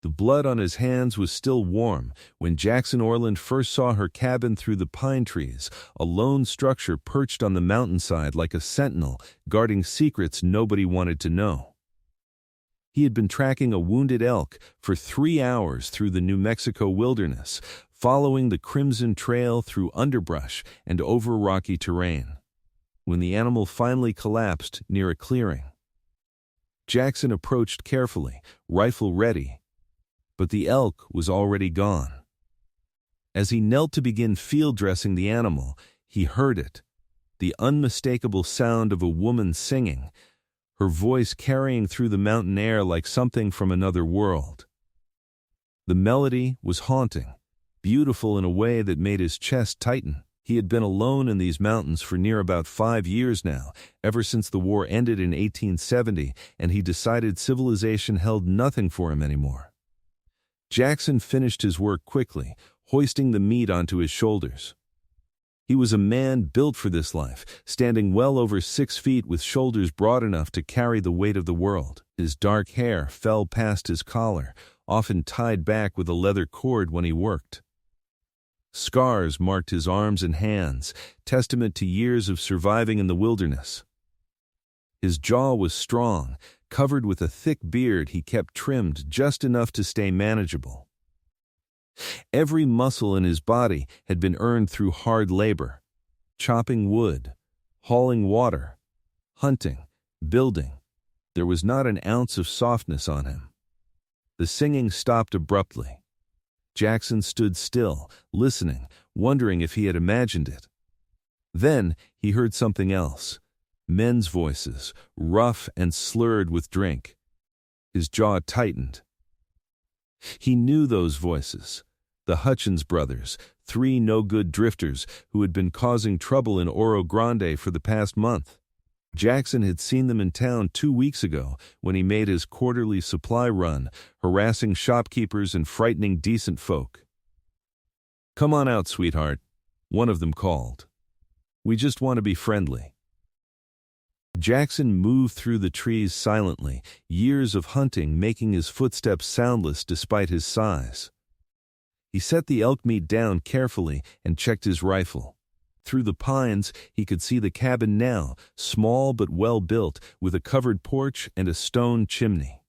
The blood on his hands was still warm when Jackson Orland first saw her cabin through the pine trees, a lone structure perched on the mountainside like a sentinel, guarding secrets nobody wanted to know. He had been tracking a wounded elk for 3 hours through the New Mexico wilderness, following the Crimson Trail through underbrush and over rocky terrain. When the animal finally collapsed near a clearing, Jackson approached carefully, rifle ready, but the elk was already gone. As he knelt to begin field dressing the animal, he heard it, the unmistakable sound of a woman singing, her voice carrying through the mountain air like something from another world. The melody was haunting, beautiful in a way that made his chest tighten. He had been alone in these mountains for near about 5 years now, ever since the war ended in 1870, and he decided civilization held nothing for him anymore. Jackson finished his work quickly, hoisting the meat onto his shoulders. He was a man built for this life, standing well over 6 feet with shoulders broad enough to carry the weight of the world. His dark hair fell past his collar, often tied back with a leather cord when he worked. Scars marked his arms and hands, testament to years of surviving in the wilderness. His jaw was strong, covered with a thick beard he kept trimmed just enough to stay manageable. Every muscle in his body had been earned through hard labor, chopping wood, hauling water, hunting, building. There was not an ounce of softness on him. The singing stopped abruptly. Jackson stood still, listening, wondering if he had imagined it. Then he heard something else. Men's voices, rough and slurred with drink. His jaw tightened. He knew those voices. The Hutchins brothers, 3 no-good drifters who had been causing trouble in Oro Grande for the past month. Jackson had seen them in town 2 weeks ago when he made his quarterly supply run, harassing shopkeepers and frightening decent folk. "Come on out, sweetheart," one of them called. "We just want to be friendly." Jackson moved through the trees silently, years of hunting making his footsteps soundless despite his size. He set the elk meat down carefully and checked his rifle. Through the pines, he could see the cabin now, small but well built, with a covered porch and a stone chimney.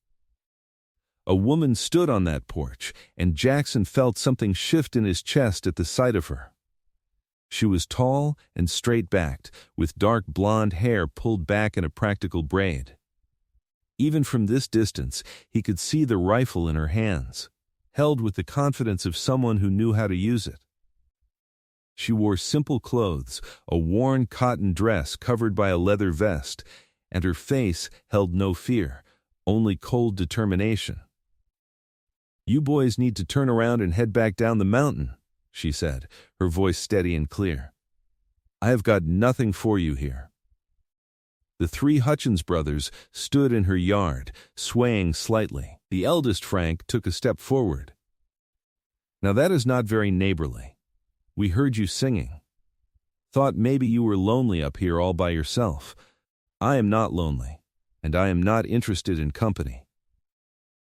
A woman stood on that porch, and Jackson felt something shift in his chest at the sight of her. She was tall and straight-backed, with dark blonde hair pulled back in a practical braid. Even from this distance, he could see the rifle in her hands, held with the confidence of someone who knew how to use it. She wore simple clothes, a worn cotton dress covered by a leather vest, and her face held no fear, only cold determination. "You boys need to turn around and head back down the mountain," she said, her voice steady and clear. "I have got nothing for you here." The 3 Hutchins brothers stood in her yard, swaying slightly. The eldest, Frank, took a step forward. "Now that is not very neighborly. We heard you singing. Thought maybe you were lonely up here all by yourself. I am not lonely, and I am not interested in company."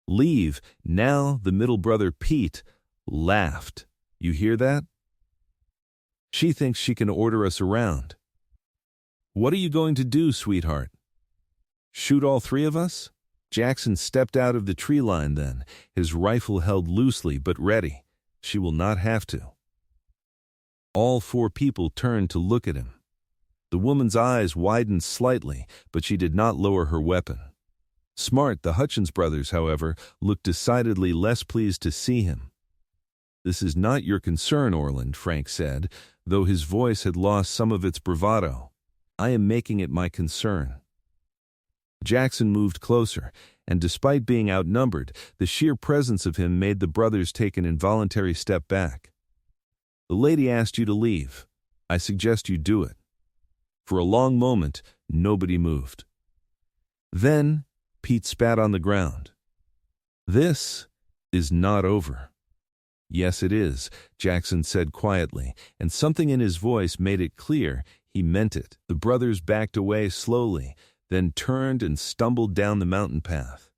"Leave." Now the middle brother, Pete, laughed. "You hear that? She thinks she can order us around. What are you going to do, sweetheart? Shoot all 3 of us?" Jackson stepped out of the tree line then, his rifle held loosely but ready. She will not have to. All 4 people turned to look at him. The woman's eyes widened slightly, but she did not lower her weapon. Smart, the Hutchins brothers, however, looked decidedly less pleased to see him. "This is not your concern, Orland," Frank said, though his voice had lost some of its bravado. "I am making it my concern." Jackson moved closer, and despite being outnumbered, the sheer presence of him made the brothers take an involuntary step back. "The lady asked you to leave. I suggest you do it." For a long moment, nobody moved. Then Pete spat on the ground. "This is not over." "Yes, it is," Jackson said quietly, and something in his voice made it clear he meant it. The brothers backed away slowly, then turned and stumbled down the mountain path.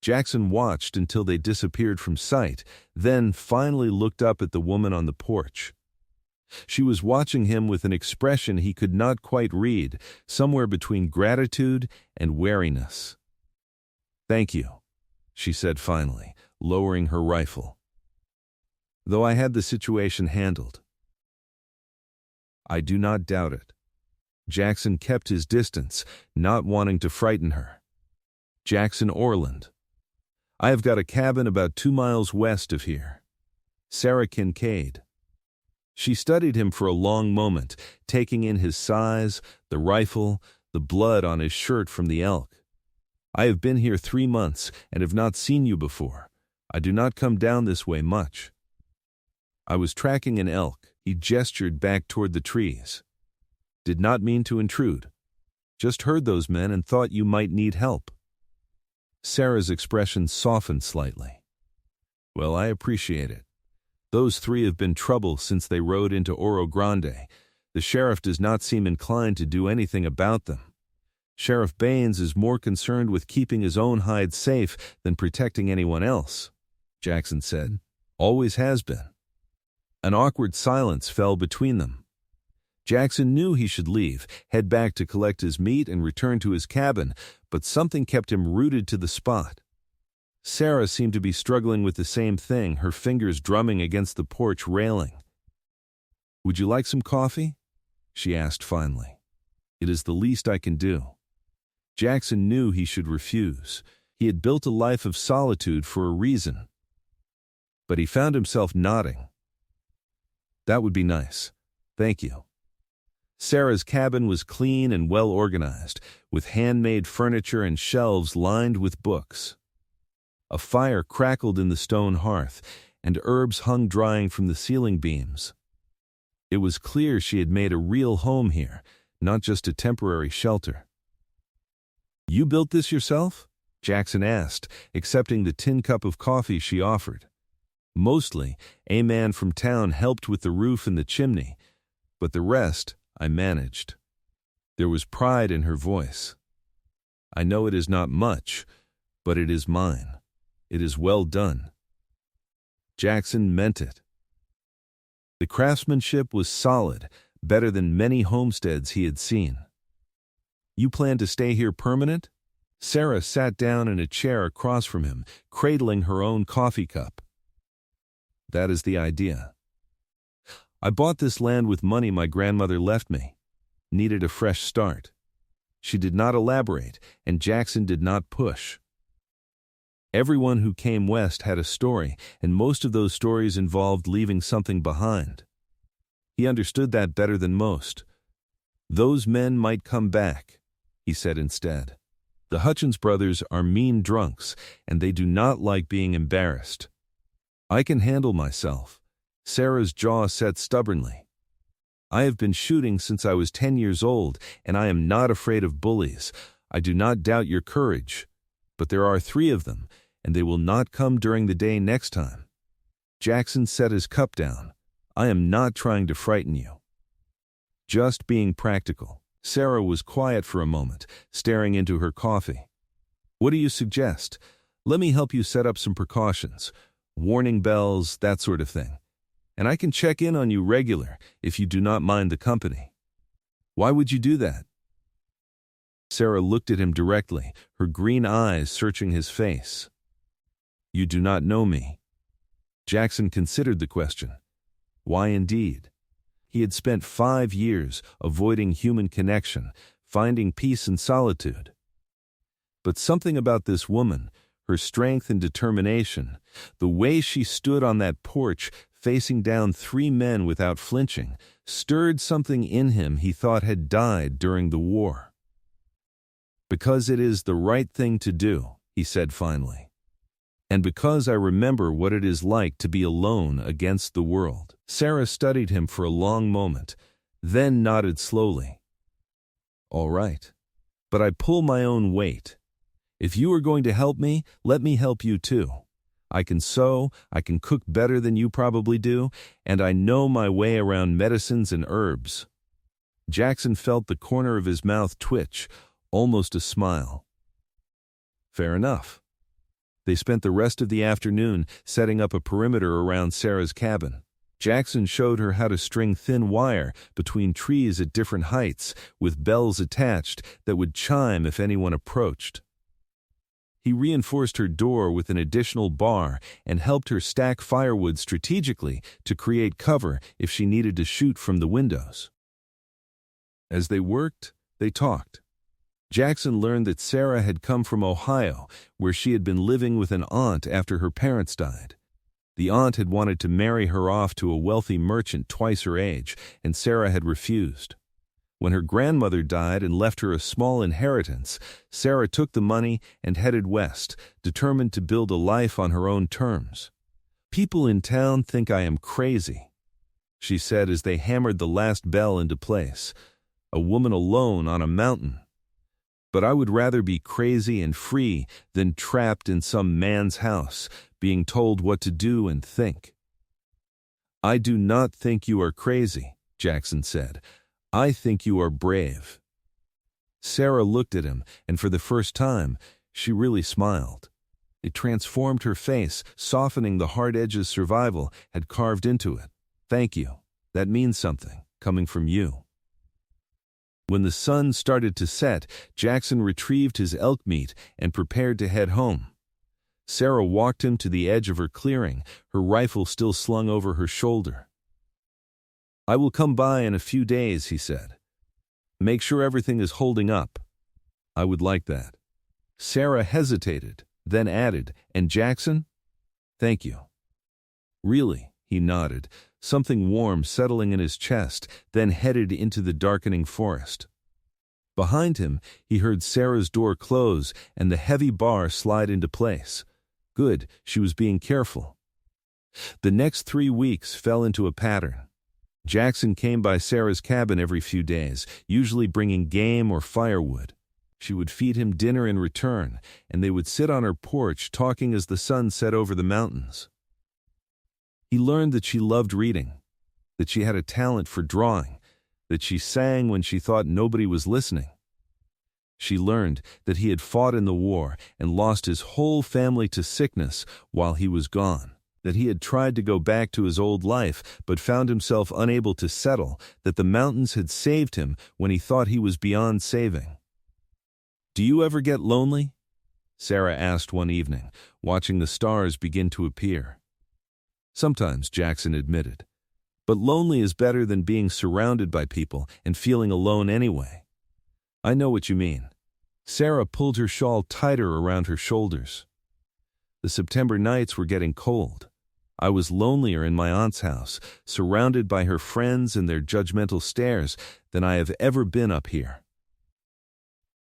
Jackson watched until they disappeared from sight, then finally looked up at the woman on the porch. She was watching him with an expression he could not quite read, somewhere between gratitude and wariness. "Thank you," she said finally, lowering her rifle. "Though I had the situation handled." "I do not doubt it." Jackson kept his distance, not wanting to frighten her. "Jackson Orland. I have got a cabin about 2 miles west of here. Sarah Kincaid." She studied him for a long moment, taking in his size, the rifle, the blood on his shirt from the elk. "I have been here 3 months and have not seen you before. I do not come down this way much." "I was tracking an elk." He gestured back toward the trees. "Did not mean to intrude. Just heard those men and thought you might need help." Sarah's expression softened slightly. "Well, I appreciate it. Those 3 have been trouble since they rode into Oro Grande. The sheriff does not seem inclined to do anything about them. Sheriff Baines is more concerned with keeping his own hide safe than protecting anyone else," Jackson said. "Always has been." An awkward silence fell between them. Jackson knew he should leave, head back to collect his meat and return to his cabin, but something kept him rooted to the spot. Sarah seemed to be struggling with the same thing, her fingers drumming against the porch railing. "Would you like some coffee?" she asked finally. "It is the least I can do." Jackson knew he should refuse. He had built a life of solitude for a reason. But he found himself nodding. "That would be nice. Thank you." Sarah's cabin was clean and well organized, with handmade furniture and shelves lined with books. A fire crackled in the stone hearth, and herbs hung drying from the ceiling beams. It was clear she had made a real home here, not just a temporary shelter. "You built this yourself?" Jackson asked, accepting the tin cup of coffee she offered. "Mostly, a man from town helped with the roof and the chimney, but the rest I managed." There was pride in her voice. "I know it is not much, but it is mine. It is well done." Jackson meant it. The craftsmanship was solid, better than many homesteads he had seen. "You plan to stay here permanent?" Sarah sat down in a chair across from him, cradling her own coffee cup. "That is the idea. I bought this land with money my grandmother left me. Needed a fresh start." She did not elaborate, and Jackson did not push. Everyone who came west had a story, and most of those stories involved leaving something behind. He understood that better than most. "Those men might come back," he said instead. "The Hutchins brothers are mean drunks, and they do not like being embarrassed. I can handle myself." Sarah's jaw set stubbornly. "I have been shooting since I was 10 years old, and I am not afraid of bullies. I do not doubt your courage. But there are 3 of them, and they will not come during the day next time." Jackson set his cup down. "I am not trying to frighten you. Just being practical." Sarah was quiet for a moment, staring into her coffee. "What do you suggest? Let me help you set up some precautions. Warning bells, that sort of thing. And I can check in on you regular if you do not mind the company." "Why would you do that?" Sarah looked at him directly, her green eyes searching his face. "You do not know me." Jackson considered the question. Why indeed? He had spent 5 years avoiding human connection, finding peace in solitude. But something about this woman, her strength and determination, the way she stood on that porch facing down 3 men without flinching, stirred something in him he thought had died during the war. "Because it is the right thing to do," he said finally. "And because I remember what it is like to be alone against the world." Sarah studied him for a long moment, then nodded slowly. "All right. But I pull my own weight. If you are going to help me, let me help you too. I can sew, I can cook better than you probably do, and I know my way around medicines and herbs." Jackson felt the corner of his mouth twitch, almost a smile. "Fair enough. They spent the rest of the afternoon setting up a perimeter around Sarah's cabin. Jackson showed her how to string thin wire between trees at different heights, with bells attached that would chime if anyone approached. He reinforced her door with an additional bar and helped her stack firewood strategically to create cover if she needed to shoot from the windows. As they worked, they talked. Jackson learned that Sarah had come from Ohio, where she had been living with an aunt after her parents died. The aunt had wanted to marry her off to a wealthy merchant twice her age, and Sarah had refused. When her grandmother died and left her a small inheritance, Sarah took the money and headed west, determined to build a life on her own terms. "People in town think I am crazy," she said as they hammered the last bell into place. "A woman alone on a mountain. But I would rather be crazy and free than trapped in some man's house, being told what to do and think." "I do not think you are crazy," Jackson said. "I think you are brave." Sarah looked at him, and for the first time, she really smiled. It transformed her face, softening the hard edges survival had carved into it. "Thank you. That means something, coming from you." When the sun started to set, Jackson retrieved his elk meat and prepared to head home. Sarah walked him to the edge of her clearing, her rifle still slung over her shoulder. "I will come by in a few days," he said. "Make sure everything is holding up." "I would like that." Sarah hesitated, then added, "And Jackson?" "Thank you." "Really?" he nodded, something warm settling in his chest, then headed into the darkening forest. Behind him, he heard Sarah's door close and the heavy bar slide into place. Good, she was being careful. The next 3 weeks fell into a pattern. Jackson came by Sarah's cabin every few days, usually bringing game or firewood. She would feed him dinner in return, and they would sit on her porch talking as the sun set over the mountains. He learned that she loved reading, that she had a talent for drawing, that she sang when she thought nobody was listening. She learned that he had fought in the war and lost his whole family to sickness while he was gone, that he had tried to go back to his old life but found himself unable to settle, that the mountains had saved him when he thought he was beyond saving. "Do you ever get lonely?" Sarah asked one evening, watching the stars begin to appear. "Sometimes," Jackson admitted. "But lonely is better than being surrounded by people and feeling alone anyway." "I know what you mean." Sarah pulled her shawl tighter around her shoulders. "The September nights were getting cold. I was lonelier in my aunt's house, surrounded by her friends and their judgmental stares, than I have ever been up here."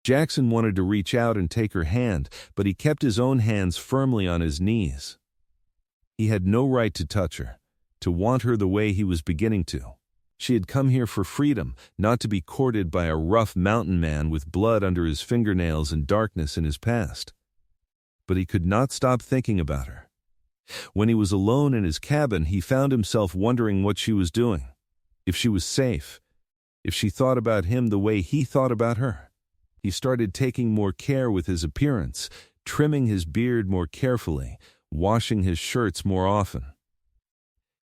Jackson wanted to reach out and take her hand, but he kept his own hands firmly on his knees. He had no right to touch her, to want her the way he was beginning to. She had come here for freedom, not to be courted by a rough mountain man with blood under his fingernails and darkness in his past. But he could not stop thinking about her. When he was alone in his cabin, he found himself wondering what she was doing, if she was safe, if she thought about him the way he thought about her. He started taking more care with his appearance, trimming his beard more carefully, washing his shirts more often.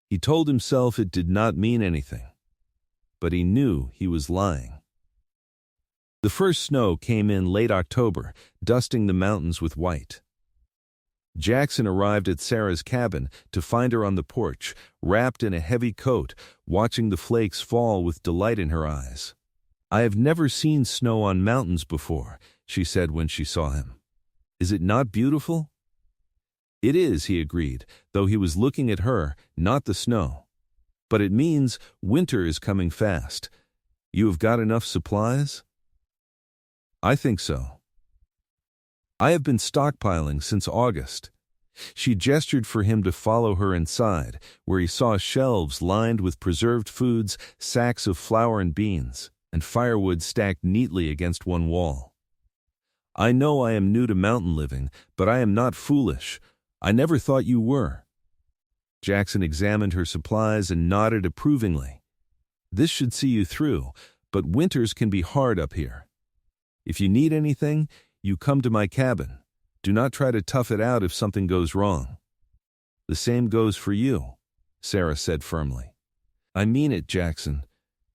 He told himself it did not mean anything, but he knew he was lying. The first snow came in late October, dusting the mountains with white. Jackson arrived at Sarah's cabin to find her on the porch, wrapped in a heavy coat, watching the flakes fall with delight in her eyes. "I have never seen snow on mountains before," she said when she saw him. "Is it not beautiful?" "It is," he agreed, though he was looking at her, not the snow. "But it means winter is coming fast. You have got enough supplies?" "I think so. I have been stockpiling since August." She gestured for him to follow her inside, where he saw shelves lined with preserved foods, sacks of flour and beans, and firewood stacked neatly against one wall. "I know I am new to mountain living, but I am not foolish. I never thought you were." Jackson examined her supplies and nodded approvingly. "This should see you through, but winters can be hard up here. If you need anything, you come to my cabin. Do not try to tough it out if something goes wrong. The same goes for you, Sarah said firmly. I mean it, Jackson.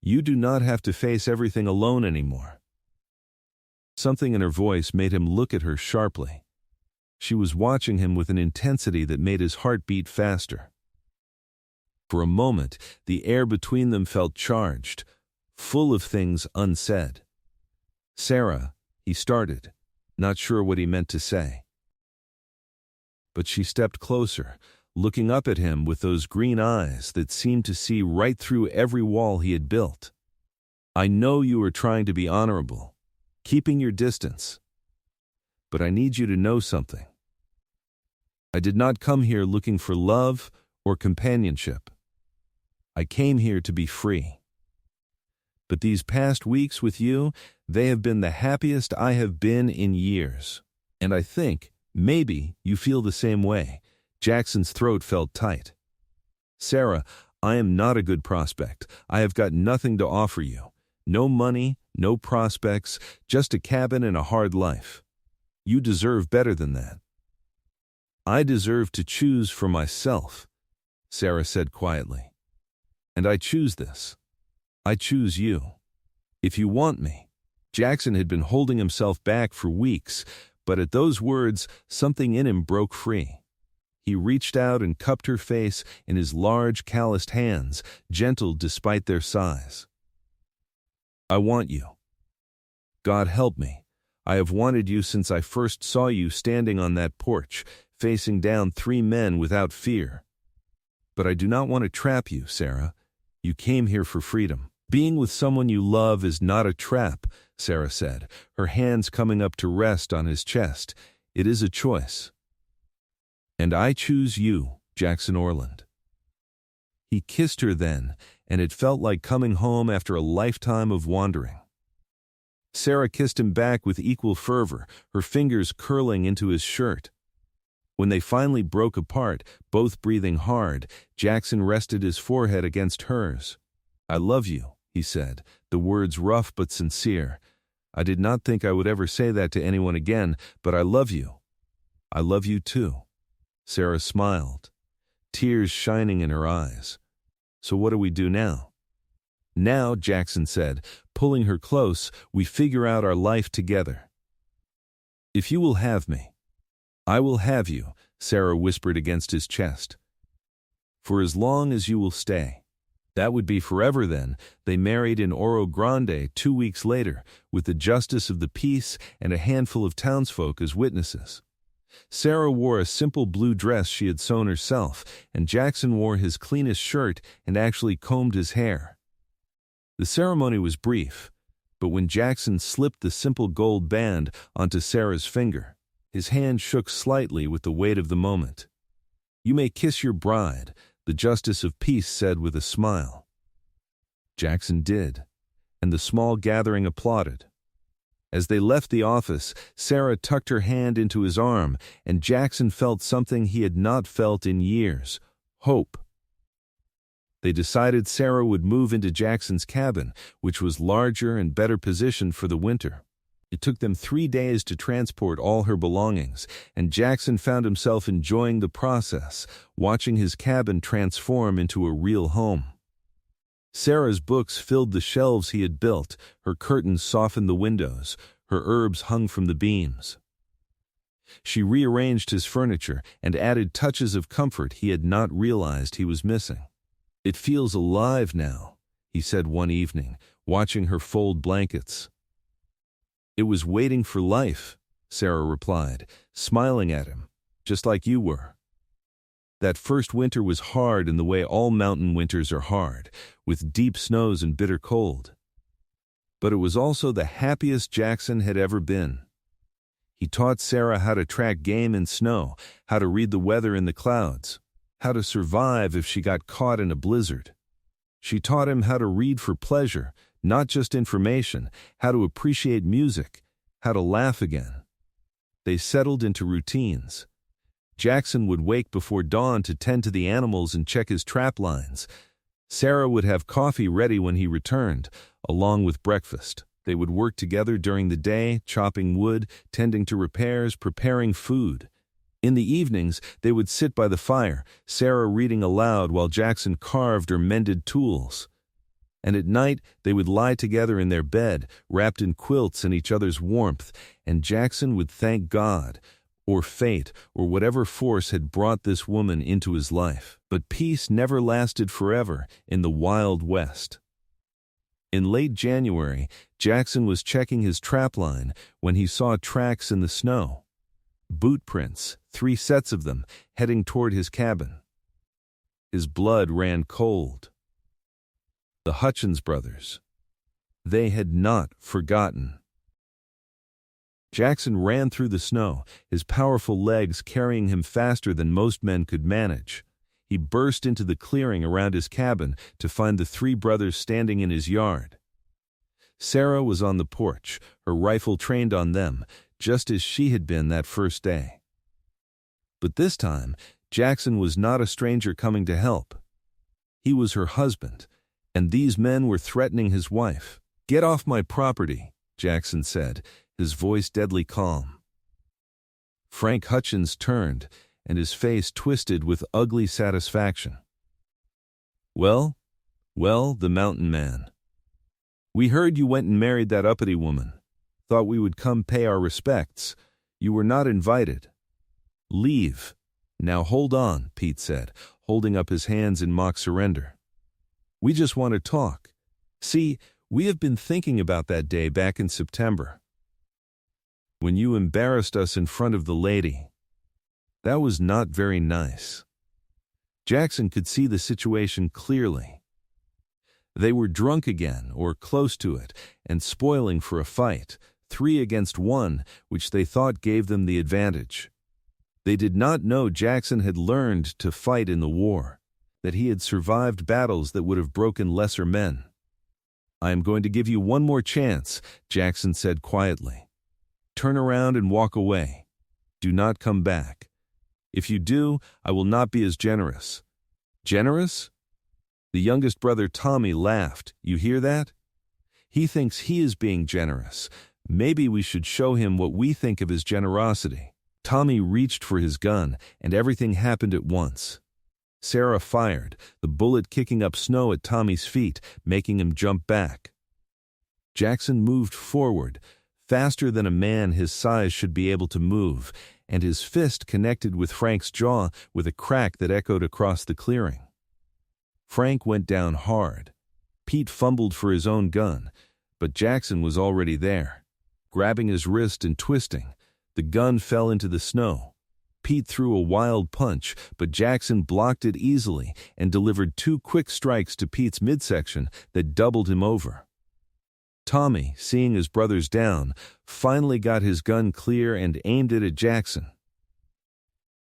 You do not have to face everything alone anymore. Something in her voice made him look at her sharply. She was watching him with an intensity that made his heart beat faster. For a moment, the air between them felt charged, full of things unsaid. Sarah, he started, not sure what he meant to say. But she stepped closer, looking up at him with those green eyes that seemed to see right through every wall he had built. I know you are trying to be honorable, keeping your distance. But I need you to know something. I did not come here looking for love or companionship. I came here to be free. But these past weeks with you, they have been the happiest I have been in years. And I think, maybe, you feel the same way. Jackson's throat felt tight. Sarah, I am not a good prospect. I have got nothing to offer you. No money, no prospects, just a cabin and a hard life. You deserve better than that. I deserve to choose for myself, Sarah said quietly. And I choose this. I choose you. If you want me. Jackson had been holding himself back for weeks, but at those words, something in him broke free. He reached out and cupped her face in his large, calloused hands, gentle despite their size. I want you. God help me. I have wanted you since I first saw you standing on that porch, facing down 3 men without fear. But I do not want to trap you, Sarah. You came here for freedom. Being with someone you love is not a trap, Sarah said, her hands coming up to rest on his chest. It is a choice. And I choose you, Jackson Orland. He kissed her then, and it felt like coming home after a lifetime of wandering. Sarah kissed him back with equal fervor, her fingers curling into his shirt. When they finally broke apart, both breathing hard, Jackson rested his forehead against hers. I love you, he said, the words rough but sincere. I did not think I would ever say that to anyone again, but I love you. I love you too. Sarah smiled, tears shining in her eyes. So what do we do now? Now, Jackson said, pulling her close, we figure out our life together. If you will have me. I will have you, Sarah whispered against his chest. For as long as you will stay. That would be forever then. They married in Oro Grande 2 weeks later, with the justice of the peace and a handful of townsfolk as witnesses. Sarah wore a simple blue dress she had sewn herself, and Jackson wore his cleanest shirt and actually combed his hair. The ceremony was brief, but when Jackson slipped the simple gold band onto Sarah's finger, his hand shook slightly with the weight of the moment. You may kiss your bride, the justice of peace said with a smile. Jackson did, and the small gathering applauded. As they left the office, Sarah tucked her hand into his arm, and Jackson felt something he had not felt in years: hope. They decided Sarah would move into Jackson's cabin, which was larger and better positioned for the winter. It took them 3 days to transport all her belongings, and Jackson found himself enjoying the process, watching his cabin transform into a real home. Sarah's books filled the shelves he had built, her curtains softened the windows, her herbs hung from the beams. She rearranged his furniture and added touches of comfort he had not realized he was missing. It feels alive now, he said one evening, watching her fold blankets. It was waiting for life, Sarah replied, smiling at him, just like you were. That first winter was hard in the way all mountain winters are hard, with deep snows and bitter cold. But it was also the happiest Jackson had ever been. He taught Sarah how to track game in snow, how to read the weather in the clouds, how to survive if she got caught in a blizzard. She taught him how to read for pleasure, not just information, how to appreciate music, how to laugh again. They settled into routines. Jackson would wake before dawn to tend to the animals and check his trap lines. Sarah would have coffee ready when he returned, along with breakfast. They would work together during the day, chopping wood, tending to repairs, preparing food. In the evenings, they would sit by the fire, Sarah reading aloud while Jackson carved or mended tools. And at night, they would lie together in their bed, wrapped in quilts and each other's warmth, and Jackson would thank God, or fate, or whatever force had brought this woman into his life. But peace never lasted forever in the Wild West. In late January, Jackson was checking his trapline when he saw tracks in the snow. Boot prints, 3 sets of them, heading toward his cabin. His blood ran cold. The Hutchins brothers. They had not forgotten. Jackson ran through the snow, his powerful legs carrying him faster than most men could manage. He burst into the clearing around his cabin to find the 3 brothers standing in his yard. Sarah was on the porch, her rifle trained on them, just as she had been that first day. But this time, Jackson was not a stranger coming to help. He was her husband, and these men were threatening his wife. "Get off my property," Jackson said, his voice deadly calm. Frank Hutchins turned, and his face twisted with ugly satisfaction. Well, the mountain man. "We heard you went and married that uppity woman. Thought we would come pay our respects. You were not invited. Leave." "Now hold on," Pete said, holding up his hands in mock surrender. "We just want to talk. See, we have been thinking about that day back in September, when you embarrassed us in front of the lady. That was not very nice." Jackson could see the situation clearly. They were drunk again, or close to it, and spoiling for a fight, 3 against 1, which they thought gave them the advantage. They did not know Jackson had learned to fight in the war, that he had survived battles that would have broken lesser men. "I am going to give you one more chance," Jackson said quietly. "Turn around and walk away. Do not come back. If you do, I will not be as generous." "Generous?" The youngest brother Tommy laughed. "You hear that? He thinks he is being generous. Maybe we should show him what we think of his generosity." Tommy reached for his gun, and everything happened at once. Sarah fired, the bullet kicking up snow at Tommy's feet, making him jump back. Jackson moved forward, faster than a man his size should be able to move, and his fist connected with Frank's jaw with a crack that echoed across the clearing. Frank went down hard. Pete fumbled for his own gun, but Jackson was already there. Grabbing his wrist and twisting, the gun fell into the snow. Pete threw a wild punch, but Jackson blocked it easily and delivered 2 quick strikes to Pete's midsection that doubled him over. Tommy, seeing his brothers down, finally got his gun clear and aimed it at Jackson.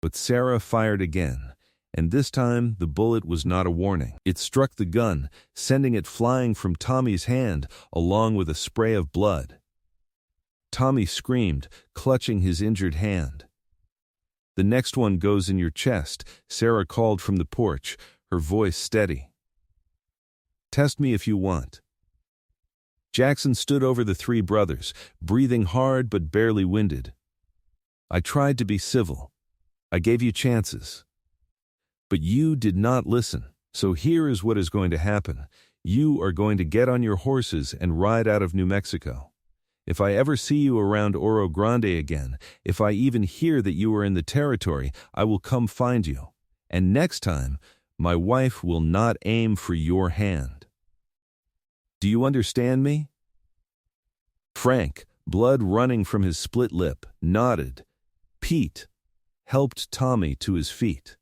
But Sarah fired again, and this time the bullet was not a warning. It struck the gun, sending it flying from Tommy's hand along with a spray of blood. Tommy screamed, clutching his injured hand. "The next one goes in your chest," Sarah called from the porch, her voice steady. "Test me if you want." Jackson stood over the 3 brothers, breathing hard but barely winded. "I tried to be civil. I gave you chances. But you did not listen, so here is what is going to happen. You are going to get on your horses and ride out of New Mexico. If I ever see you around Oro Grande again, if I even hear that you are in the territory, I will come find you. And next time, my wife will not aim for your hand. Do you understand me?" Frank, blood running from his split lip, nodded. Pete helped Tommy to his feet,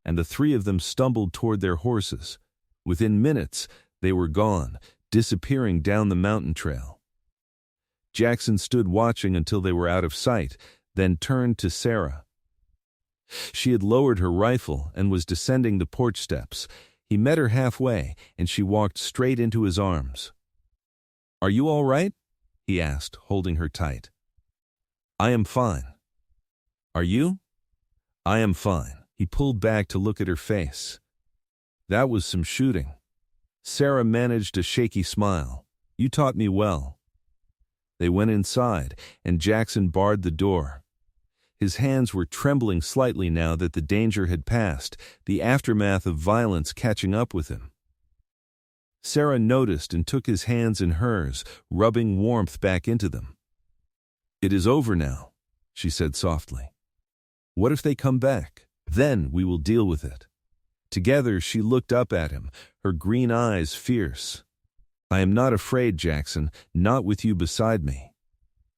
and the 3 of them stumbled toward their horses. Within minutes, they were gone, disappearing down the mountain trail. Jackson stood watching until they were out of sight, then turned to Sarah. She had lowered her rifle and was descending the porch steps. He met her halfway, and she walked straight into his arms. "Are you all right?" he asked, holding her tight. "I am fine." "Are you?" "I am fine." He pulled back to look at her face. "That was some shooting." Sarah managed a shaky smile. "You taught me well." They went inside, and Jackson barred the door. His hands were trembling slightly now that the danger had passed, the aftermath of violence catching up with him. Sarah noticed and took his hands in hers, rubbing warmth back into them. "It is over now," she said softly. "What if they come back? Then we will deal with it." Together she looked up at him, her green eyes fierce. "I am not afraid, Jackson, not with you beside me."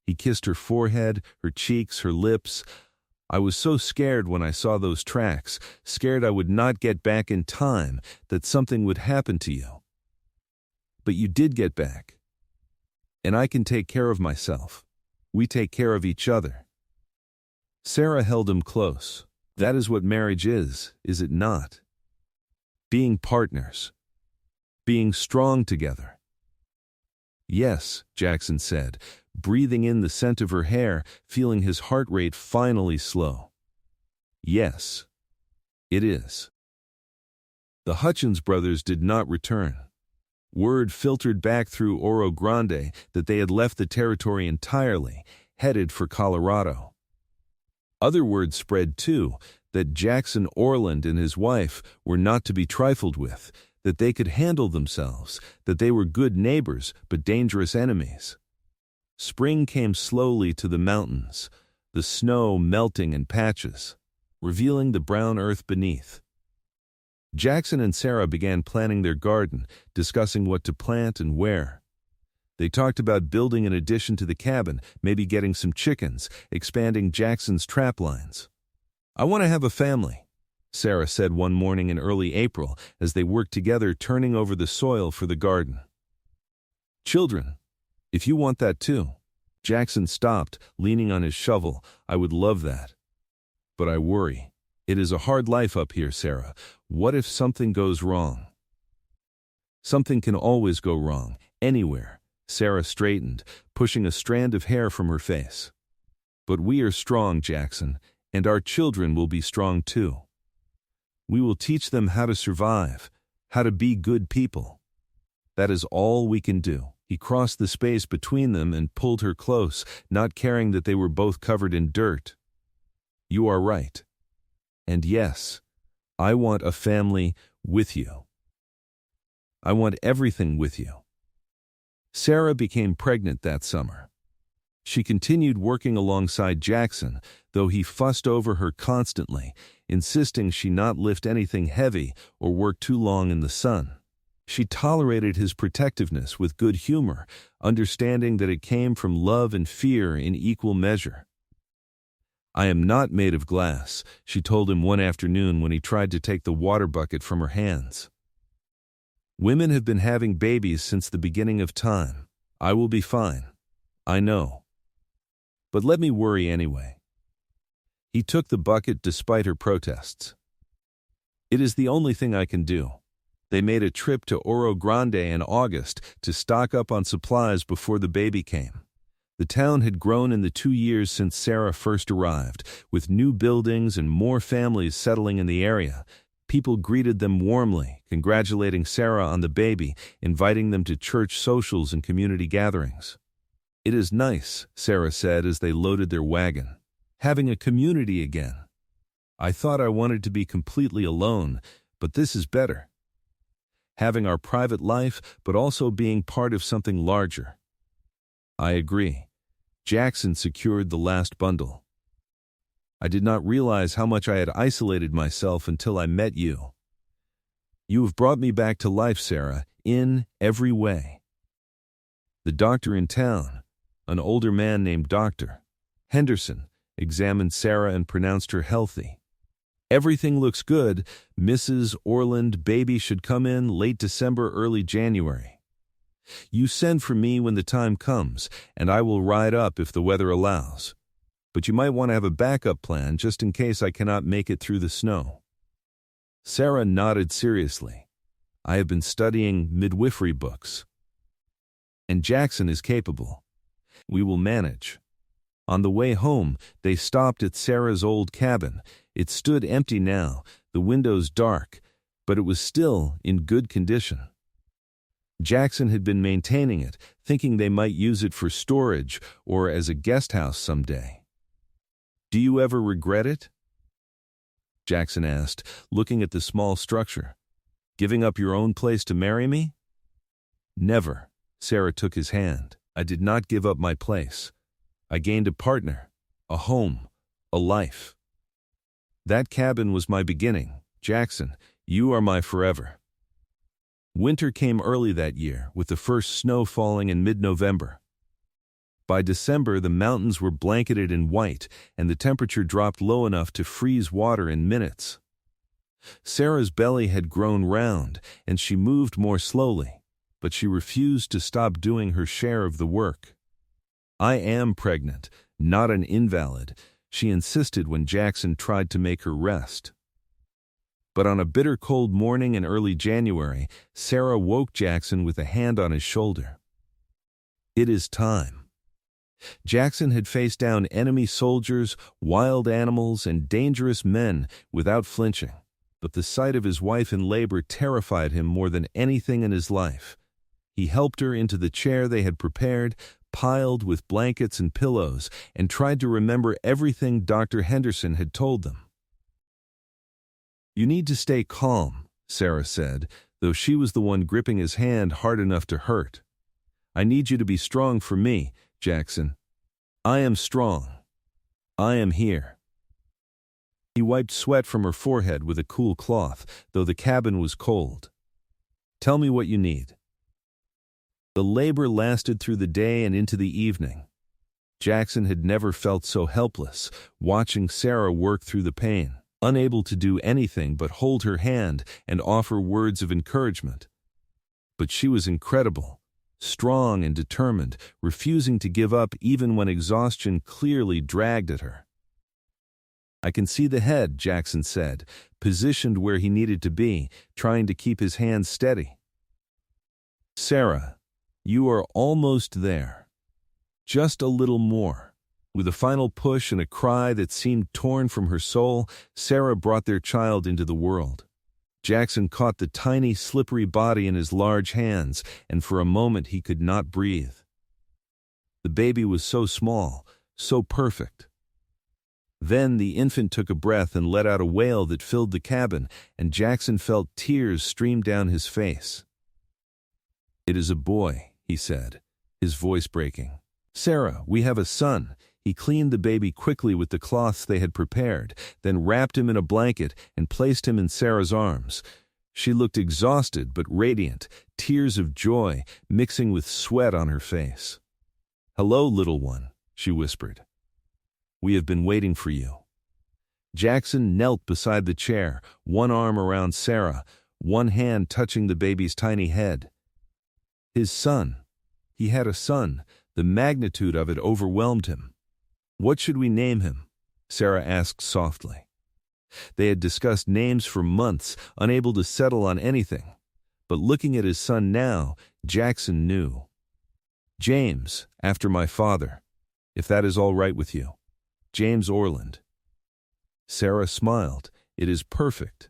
He kissed her forehead, her cheeks, her lips. "I was so scared when I saw those tracks, scared I would not get back in time, that something would happen to you. But you did get back. And I can take care of myself. We take care of each other." Sarah held him close. "That is what marriage is it not? Being partners. Being strong together." "Yes," Jackson said, breathing in the scent of her hair, feeling his heart rate finally slow. "Yes, it is." The Hutchins brothers did not return. Word filtered back through Oro Grande that they had left the territory entirely, headed for Colorado. Other word spread, too, that Jackson Orland and his wife were not to be trifled with, that they could handle themselves, that they were good neighbors but dangerous enemies. Spring came slowly to the mountains, the snow melting in patches, revealing the brown earth beneath. Jackson and Sarah began planning their garden, discussing what to plant and where. They talked about building an addition to the cabin, maybe getting some chickens, expanding Jackson's trap lines. "I want to have a family," Sarah said one morning in early April as they worked together turning over the soil for the garden. "Children, if you want that too." Jackson stopped, leaning on his shovel. "I would love that. But I worry. It is a hard life up here, Sarah. What if something goes wrong?" "Something can always go wrong, anywhere." Sarah straightened, pushing a strand of hair from her face. "But we are strong, Jackson, and our children will be strong too. We will teach them how to survive, how to be good people. That is all we can do." He crossed the space between them and pulled her close, not caring that they were both covered in dirt. "You are right. And yes, I want a family with you. I want everything with you." Sarah became pregnant that summer. She continued working alongside Jackson, though he fussed over her constantly, insisting she not lift anything heavy or work too long in the sun. She tolerated his protectiveness with good humor, understanding that it came from love and fear in equal measure. "I am not made of glass," she told him one afternoon when he tried to take the water bucket from her hands. "Women have been having babies since the beginning of time. I will be fine. I know. But let me worry anyway." He took the bucket despite her protests. "It is the only thing I can do." They made a trip to Oro Grande in August to stock up on supplies before the baby came. The town had grown in the 2 years since Sarah first arrived, with new buildings and more families settling in the area. People greeted them warmly, congratulating Sarah on the baby, inviting them to church socials and community gatherings. "It is nice," Sarah said as they loaded their wagon. "Having a community again. I thought I wanted to be completely alone, but this is better. Having our private life, but also being part of something larger." "I agree." Jackson secured the last bundle. "I did not realize how much I had isolated myself until I met you. You have brought me back to life, Sarah, in every way." The doctor in town, an older man named Dr. Henderson, examined Sarah and pronounced her healthy. "Everything looks good. Mrs. Orland, baby should come in late December, early January. You send for me when the time comes, and I will ride up if the weather allows. But you might want to have a backup plan just in case I cannot make it through the snow." Sarah nodded seriously. "I have been studying midwifery books. And Jackson is capable. We will manage." On the way home, they stopped at Sarah's old cabin. It stood empty now, the windows dark, but it was still in good condition. Jackson had been maintaining it, thinking they might use it for storage or as a guest house someday. "Do you ever regret it?" Jackson asked, looking at the small structure. "Giving up your own place to marry me?" "Never." Sarah took his hand. "I did not give up my place. I gained a partner, a home, a life. That cabin was my beginning. Jackson, you are my forever." Winter came early that year, with the first snow falling in mid-November. By December, the mountains were blanketed in white, and the temperature dropped low enough to freeze water in minutes. Sarah's belly had grown round, and she moved more slowly, but she refused to stop doing her share of the work. "I am pregnant, not an invalid," she insisted when Jackson tried to make her rest. But on a bitter cold morning in early January, Sarah woke Jackson with a hand on his shoulder. "It is time." Jackson had faced down enemy soldiers, wild animals, and dangerous men without flinching, but the sight of his wife in labor terrified him more than anything in his life. He helped her into the chair they had prepared, piled with blankets and pillows, and tried to remember everything Dr. Henderson had told them. "You need to stay calm," Sarah said, though she was the one gripping his hand hard enough to hurt. "I need you to be strong for me, Jackson. I am strong. I am here." He wiped sweat from her forehead with a cool cloth, though the cabin was cold. "Tell me what you need." The labor lasted through the day and into the evening. Jackson had never felt so helpless, watching Sarah work through the pain, unable to do anything but hold her hand and offer words of encouragement. But she was incredible, strong and determined, refusing to give up even when exhaustion clearly dragged at her. "I can see the head," Jackson said, positioned where he needed to be, trying to keep his hands steady. "Sarah, you are almost there. Just a little more." With a final push and a cry that seemed torn from her soul, Sarah brought their child into the world. Jackson caught the tiny, slippery body in his large hands, and for a moment he could not breathe. The baby was so small, so perfect. Then the infant took a breath and let out a wail that filled the cabin, and Jackson felt tears stream down his face. "It is a boy," he said, his voice breaking. "Sarah, we have a son." He cleaned the baby quickly with the cloths they had prepared, then wrapped him in a blanket and placed him in Sarah's arms. She looked exhausted but radiant, tears of joy mixing with sweat on her face. "Hello, little one," she whispered. "We have been waiting for you." Jackson knelt beside the chair, one arm around Sarah, one hand touching the baby's tiny head. His son. He had a son. The magnitude of it overwhelmed him. "What should we name him?" Sarah asked softly. They had discussed names for months, unable to settle on anything. But looking at his son now, Jackson knew. "James, after my father, if that is all right with you. James Orland." Sarah smiled. "It is perfect."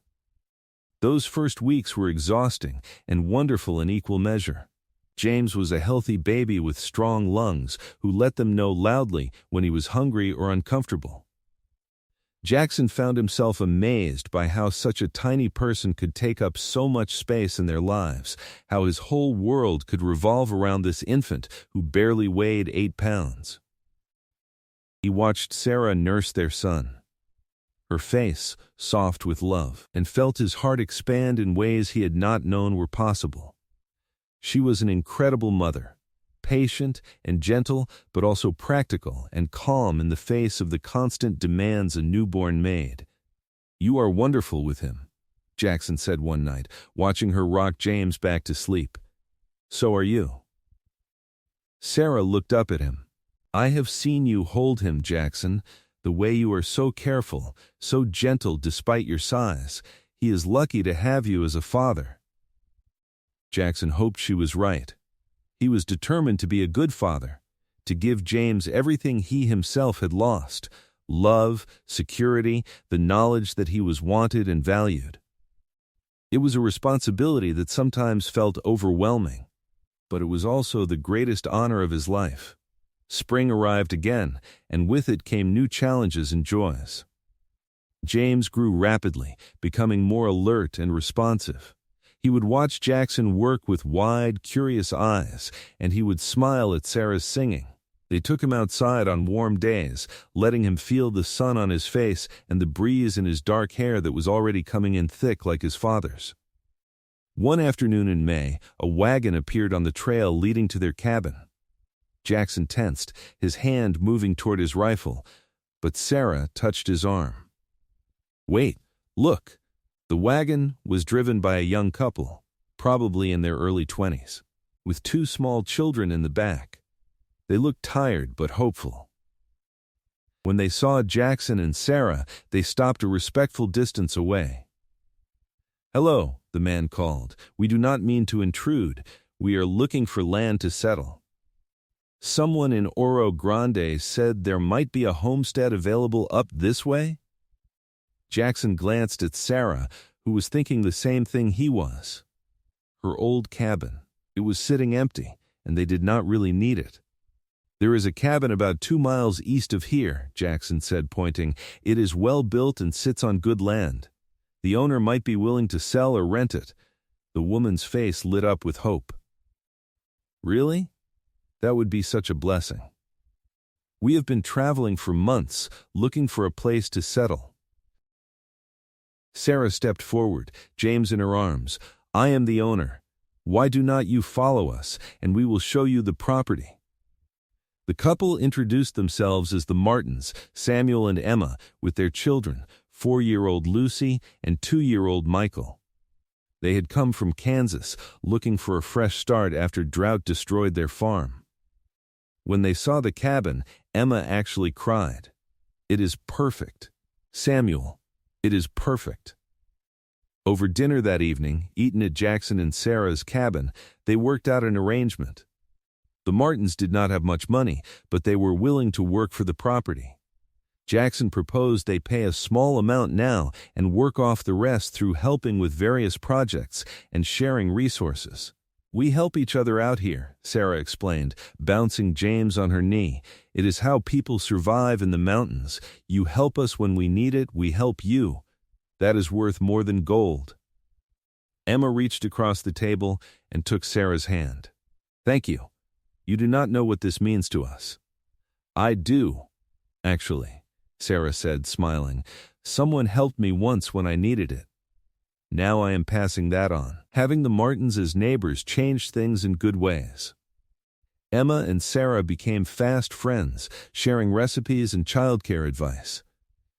Those first weeks were exhausting and wonderful in equal measure. James was a healthy baby with strong lungs who let them know loudly when he was hungry or uncomfortable. Jackson found himself amazed by how such a tiny person could take up so much space in their lives, how his whole world could revolve around this infant who barely weighed 8 pounds. He watched Sarah nurse their son, her face soft with love, and felt his heart expand in ways he had not known were possible. She was an incredible mother, patient and gentle, but also practical and calm in the face of the constant demands a newborn made. "You are wonderful with him," Jackson said one night, watching her rock James back to sleep. "So are you." Sarah looked up at him. "I have seen you hold him, Jackson, the way you are so careful, so gentle despite your size. He is lucky to have you as a father." Jackson hoped she was right. He was determined to be a good father, to give James everything he himself had lost: love, security, the knowledge that he was wanted and valued. It was a responsibility that sometimes felt overwhelming, but it was also the greatest honor of his life. Spring arrived again, and with it came new challenges and joys. James grew rapidly, becoming more alert and responsive. He would watch Jackson work with wide, curious eyes, and he would smile at Sarah's singing. They took him outside on warm days, letting him feel the sun on his face and the breeze in his dark hair that was already coming in thick like his father's. One afternoon in May, a wagon appeared on the trail leading to their cabin. Jackson tensed, his hand moving toward his rifle, but Sarah touched his arm. "Wait, look." The wagon was driven by a young couple, probably in their early 20s, with two small children in the back. They looked tired but hopeful. When they saw Jackson and Sarah, they stopped a respectful distance away. "Hello," the man called. "We do not mean to intrude. We are looking for land to settle. Someone in Oro Grande said there might be a homestead available up this way?" Jackson glanced at Sarah, who was thinking the same thing he was. Her old cabin. It was sitting empty, and they did not really need it. "There is a cabin about 2 miles east of here," Jackson said, pointing. "It is well built and sits on good land. The owner might be willing to sell or rent it." The woman's face lit up with hope. "Really? That would be such a blessing. We have been traveling for months, looking for a place to settle." Sarah stepped forward, James in her arms. "I am the owner. Why do not you follow us, and we will show you the property?" The couple introduced themselves as the Martins, Samuel and Emma, with their children, 4-year-old Lucy and 2-year-old Michael. They had come from Kansas, looking for a fresh start after drought destroyed their farm. When they saw the cabin, Emma actually cried. "It is perfect. Samuel, it is perfect." Over dinner that evening, eaten at Jackson and Sarah's cabin, they worked out an arrangement. The Martins did not have much money, but they were willing to work for the property. Jackson proposed they pay a small amount now and work off the rest through helping with various projects and sharing resources. "We help each other out here," Sarah explained, bouncing James on her knee. "It is how people survive in the mountains. You help us when we need it, we help you. That is worth more than gold." Emma reached across the table and took Sarah's hand. "Thank you. You do not know what this means to us." "I do, actually," Sarah said, smiling. "Someone helped me once when I needed it. Now I am passing that on." Having the Martins as neighbors changed things in good ways. Emma and Sarah became fast friends, sharing recipes and childcare advice.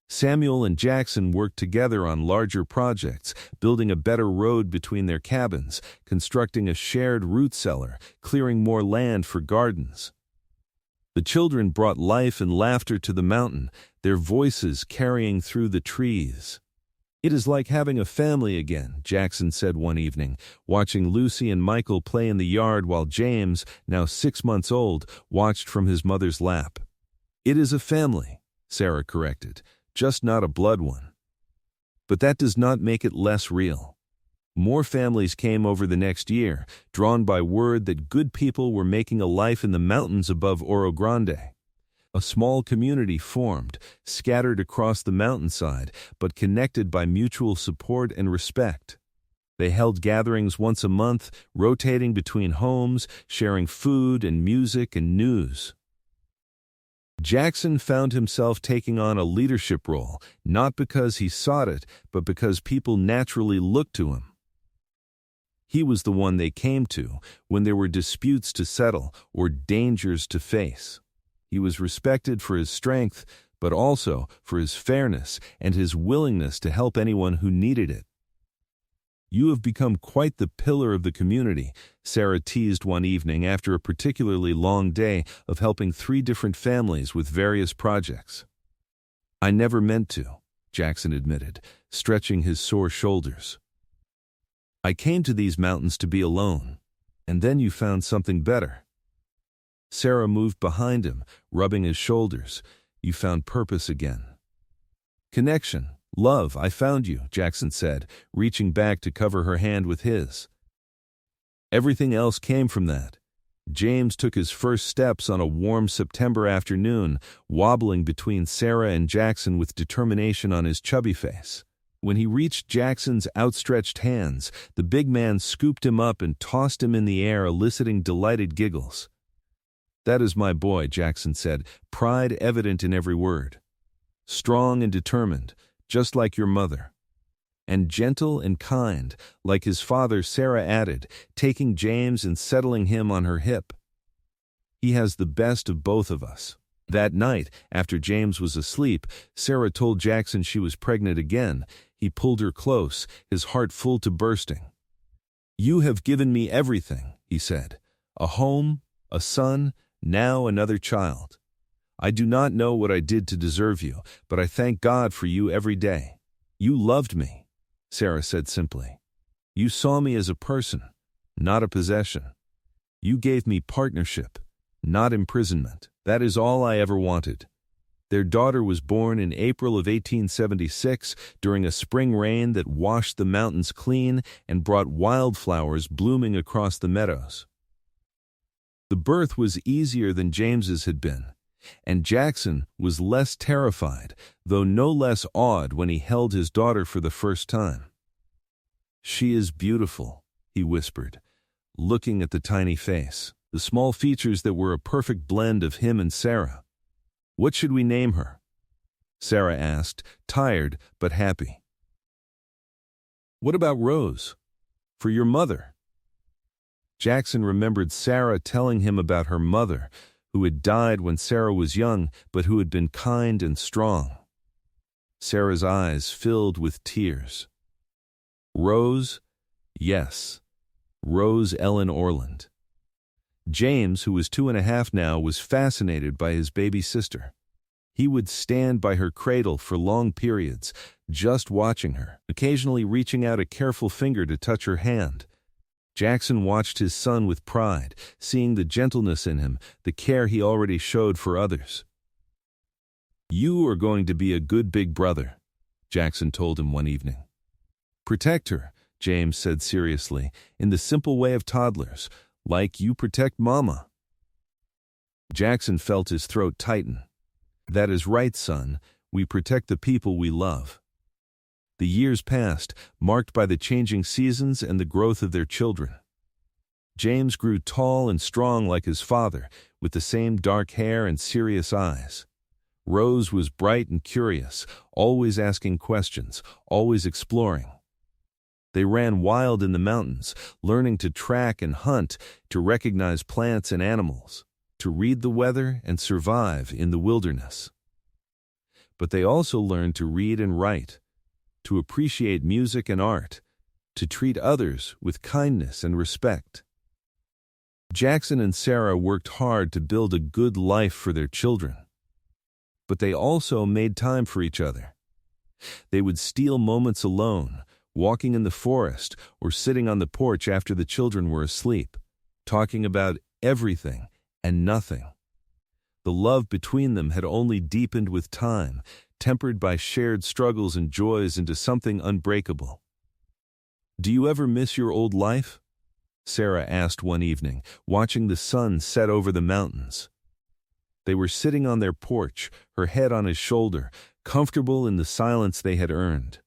Samuel and Jackson worked together on larger projects, building a better road between their cabins, constructing a shared root cellar, clearing more land for gardens. The children brought life and laughter to the mountain, their voices carrying through the trees. "It is like having a family again," Jackson said one evening, watching Lucy and Michael play in the yard while James, now 6 months old, watched from his mother's lap. "It is a family," Sarah corrected, "just not a blood one. But that does not make it less real." More families came over the next year, drawn by word that good people were making a life in the mountains above Oro Grande. A small community formed, scattered across the mountainside, but connected by mutual support and respect. They held gatherings once a month, rotating between homes, sharing food and music and news. Jackson found himself taking on a leadership role, not because he sought it, but because people naturally looked to him. He was the one they came to when there were disputes to settle or dangers to face. He was respected for his strength, but also for his fairness and his willingness to help anyone who needed it. "You have become quite the pillar of the community," Sarah teased one evening after a particularly long day of helping 3 different families with various projects. "I never meant to," Jackson admitted, stretching his sore shoulders. "I came to these mountains to be alone, and then you found something better." Sarah moved behind him, rubbing his shoulders. "You found purpose again." "Connection, love, I found you," Jackson said, reaching back to cover her hand with his. "Everything else came from that. James took his first steps on a warm September afternoon, wobbling between Sarah and Jackson with determination on his chubby face. When he reached Jackson's outstretched hands, the big man scooped him up and tossed him in the air, eliciting delighted giggles. "That is my boy," Jackson said, pride evident in every word. "Strong and determined, just like your mother." "And gentle and kind, like his father," Sarah added, taking James and settling him on her hip. "He has the best of both of us." That night, after James was asleep, Sarah told Jackson she was pregnant again. He pulled her close, his heart full to bursting. "You have given me everything," he said. "A home, a son, now another child. I do not know what I did to deserve you, but I thank God for you every day." "You loved me," Sarah said simply. "You saw me as a person, not a possession. You gave me partnership, not imprisonment. That is all I ever wanted." Their daughter was born in April of 1876 during a spring rain that washed the mountains clean and brought wildflowers blooming across the meadows. The birth was easier than James's had been, and Jackson was less terrified, though no less awed when he held his daughter for the first time. "She is beautiful," he whispered, looking at the tiny face, the small features that were a perfect blend of him and Sarah. "What should we name her?" Sarah asked, tired but happy. "What about Rose? For your mother?" Jackson remembered Sarah telling him about her mother, who had died when Sarah was young, but who had been kind and strong. Sarah's eyes filled with tears. "Rose? Yes. Rose Ellen Orland." James, who was 2.5 now, was fascinated by his baby sister. He would stand by her cradle for long periods, just watching her, occasionally reaching out a careful finger to touch her hand. Jackson watched his son with pride, seeing the gentleness in him, the care he already showed for others. "You are going to be a good big brother," Jackson told him one evening. "Protect her," James said seriously, in the simple way of toddlers, "like you protect Mama." Jackson felt his throat tighten. "That is right, son. We protect the people we love." The years passed, marked by the changing seasons and the growth of their children. James grew tall and strong like his father, with the same dark hair and serious eyes. Rose was bright and curious, always asking questions, always exploring. They ran wild in the mountains, learning to track and hunt, to recognize plants and animals, to read the weather and survive in the wilderness. But they also learned to read and write, to appreciate music and art, to treat others with kindness and respect. Jackson and Sarah worked hard to build a good life for their children. But they also made time for each other. They would steal moments alone, walking in the forest or sitting on the porch after the children were asleep, talking about everything and nothing. The love between them had only deepened with time, tempered by shared struggles and joys into something unbreakable. "Do you ever miss your old life?" Sarah asked one evening, watching the sun set over the mountains. They were sitting on their porch, her head on his shoulder, comfortable in the silence they had earned.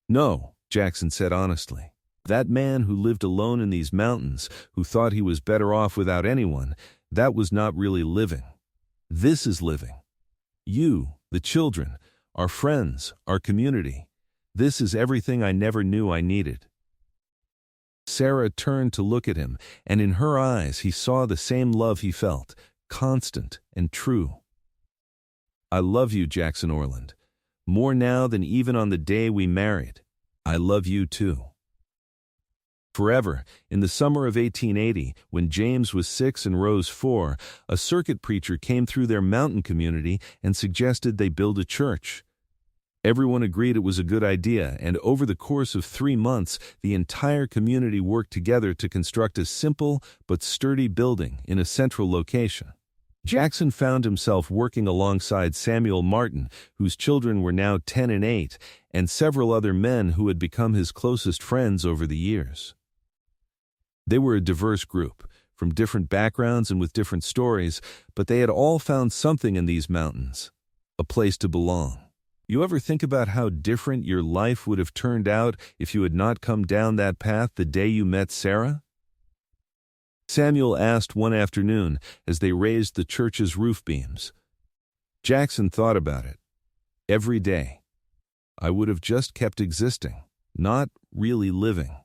"No," Jackson said honestly. "That man who lived alone in these mountains, who thought he was better off without anyone, that was not really living. This is living. You, the children, our friends, our community. This is everything I never knew I needed." Sarah turned to look at him, and in her eyes he saw the same love he felt, constant and true. "I love you, Jackson Orland, more now than even on the day we married. I love you too." Forever, in the summer of 1880, when James was 6 and Rose 4, a circuit preacher came through their mountain community and suggested they build a church. Everyone agreed it was a good idea, and over the course of 3 months, the entire community worked together to construct a simple but sturdy building in a central location. Jackson found himself working alongside Samuel Martin, whose children were now 10 and 8, and several other men who had become his closest friends over the years. They were a diverse group, from different backgrounds and with different stories, but they had all found something in these mountains, a place to belong. You ever think about how different your life would have turned out if you had not come down that path the day you met Sarah? Samuel asked one afternoon as they raised the church's roof beams. Jackson thought about it. Every day, I would have just kept existing, not really living.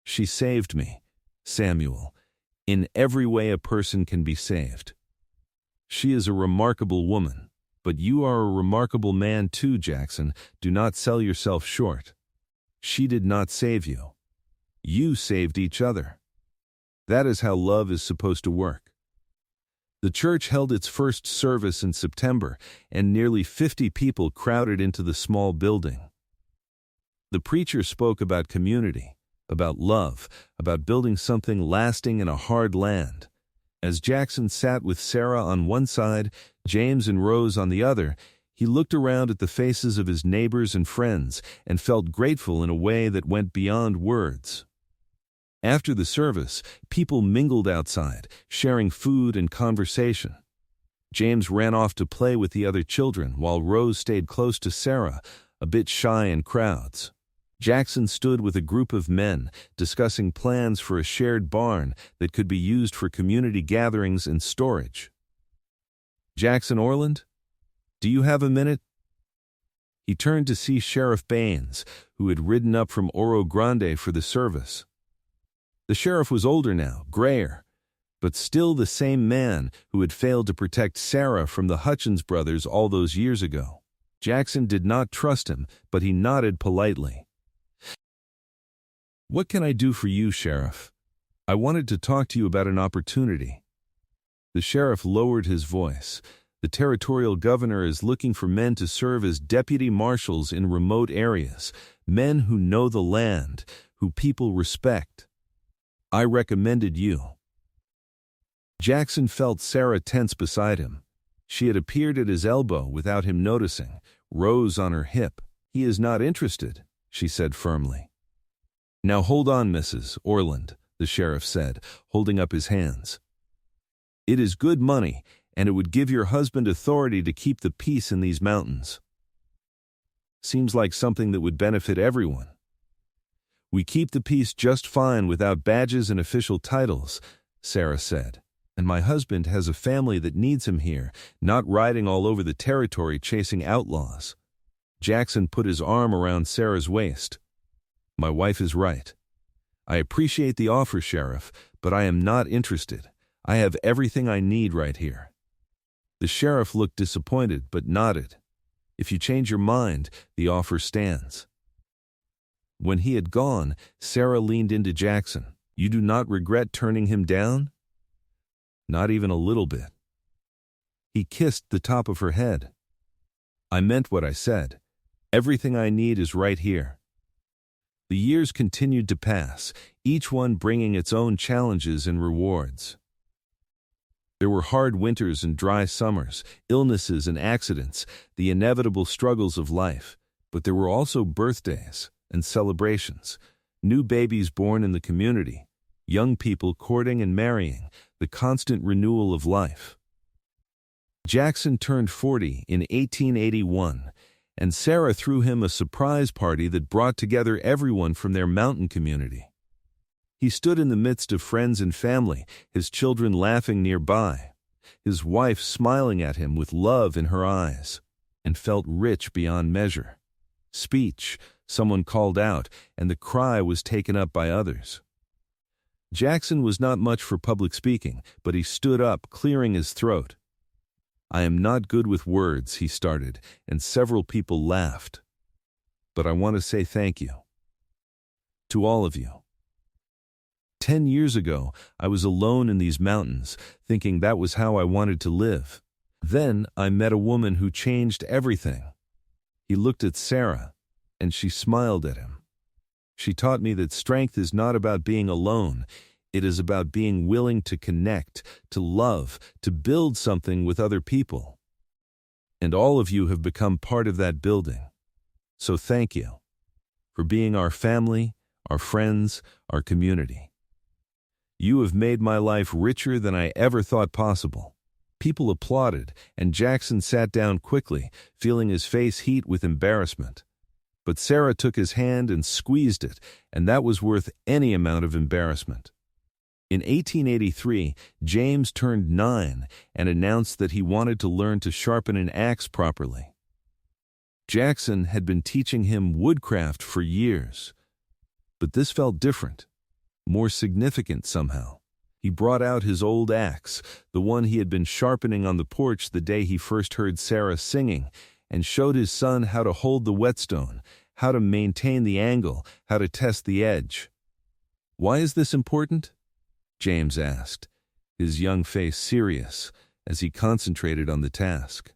She saved me, Samuel, in every way a person can be saved. She is a remarkable woman, but you are a remarkable man too, Jackson. Do not sell yourself short. She did not save you. You saved each other. That is how love is supposed to work. The church held its first service in September, and nearly 50 people crowded into the small building. The preacher spoke about community, about love, about building something lasting in a hard land. As Jackson sat with Sarah on one side, James and Rose on the other, he looked around at the faces of his neighbors and friends and felt grateful in a way that went beyond words. After the service, people mingled outside, sharing food and conversation. James ran off to play with the other children, while Rose stayed close to Sarah, a bit shy in crowds. Jackson stood with a group of men, discussing plans for a shared barn that could be used for community gatherings and storage. Jackson Orland, do you have a minute? He turned to see Sheriff Baines, who had ridden up from Oro Grande for the service. The sheriff was older now, grayer, but still the same man who had failed to protect Sarah from the Hutchins brothers all those years ago. Jackson did not trust him, but he nodded politely. What can I do for you, Sheriff? I wanted to talk to you about an opportunity. The sheriff lowered his voice. The territorial governor is looking for men to serve as deputy marshals in remote areas, men who know the land, who people respect. I recommended you. Jackson felt Sarah tense beside him. She had appeared at his elbow without him noticing, Rose on her hip. He is not interested, she said firmly. Now hold on, Mrs. Orland, the sheriff said, holding up his hands. It is good money, and it would give your husband authority to keep the peace in these mountains. Seems like something that would benefit everyone. We keep the peace just fine without badges and official titles, Sarah said, and my husband has a family that needs him here, not riding all over the territory chasing outlaws. Jackson put his arm around Sarah's waist. My wife is right. I appreciate the offer, Sheriff, but I am not interested. I have everything I need right here. The sheriff looked disappointed, but nodded. If you change your mind, the offer stands. When he had gone, Sarah leaned into Jackson. You do not regret turning him down? Not even a little bit. He kissed the top of her head. I meant what I said. Everything I need is right here. The years continued to pass, each one bringing its own challenges and rewards. There were hard winters and dry summers, illnesses and accidents, the inevitable struggles of life, but there were also birthdays and celebrations, new babies born in the community, young people courting and marrying, the constant renewal of life. Jackson turned 40 in 1881, and Sarah threw him a surprise party that brought together everyone from their mountain community. He stood in the midst of friends and family, his children laughing nearby, his wife smiling at him with love in her eyes, and felt rich beyond measure. Speech, someone called out, and the cry was taken up by others. Jackson was not much for public speaking, but he stood up, clearing his throat. I am not good with words, he started, and several people laughed. But I want to say thank you. To all of you. 10 years ago, I was alone in these mountains, thinking that was how I wanted to live. Then I met a woman who changed everything. He looked at Sarah, and she smiled at him. She taught me that strength is not about being alone. It is about being willing to connect, to love, to build something with other people. And all of you have become part of that building. So thank you for being our family, our friends, our community. You have made my life richer than I ever thought possible." People applauded, and Jackson sat down quickly, feeling his face heat with embarrassment. But Sarah took his hand and squeezed it, and that was worth any amount of embarrassment. In 1883, James turned 9 and announced that he wanted to learn to sharpen an axe properly. Jackson had been teaching him woodcraft for years, but this felt different, more significant somehow. He brought out his old axe, the one he had been sharpening on the porch the day he first heard Sarah singing, and showed his son how to hold the whetstone, how to maintain the angle, how to test the edge. "Why is this important?" James asked, his young face serious as he concentrated on the task.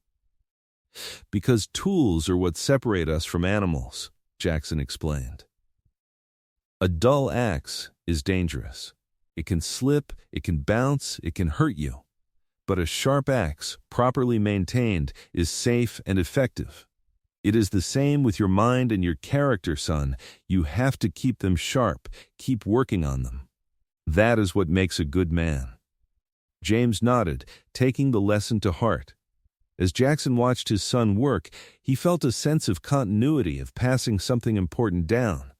"Because tools are what separate us from animals," Jackson explained. "A dull axe is dangerous. It can slip, it can bounce, it can hurt you. But a sharp axe, properly maintained, is safe and effective. It is the same with your mind and your character, son. You have to keep them sharp, keep working on them. That is what makes a good man." James nodded, taking the lesson to heart. As Jackson watched his son work, he felt a sense of continuity, of passing something important down.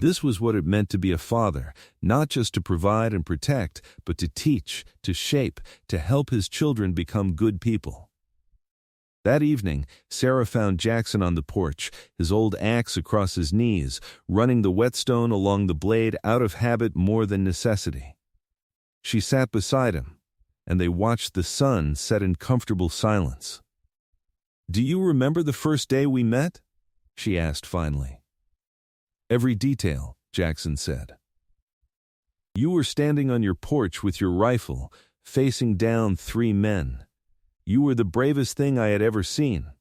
This was what it meant to be a father, not just to provide and protect, but to teach, to shape, to help his children become good people. That evening, Sarah found Jackson on the porch, his old axe across his knees, running the whetstone along the blade out of habit more than necessity. She sat beside him, and they watched the sun set in comfortable silence. "Do you remember the first day we met?" she asked finally. "Every detail," Jackson said. "You were standing on your porch with your rifle, facing down 3 men. You were the bravest thing I had ever seen."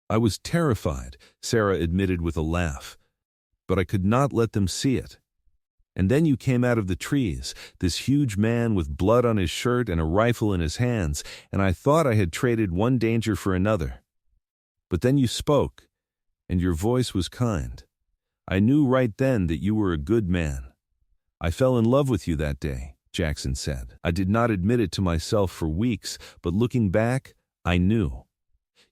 "I was terrified," Sarah admitted with a laugh, "but I could not let them see it. And then you came out of the trees, this huge man with blood on his shirt and a rifle in his hands, and I thought I had traded one danger for another. But then you spoke, and your voice was kind. I knew right then that you were a good man. I fell in love with you that day," Jackson said. "I did not admit it to myself for weeks, but looking back, I knew.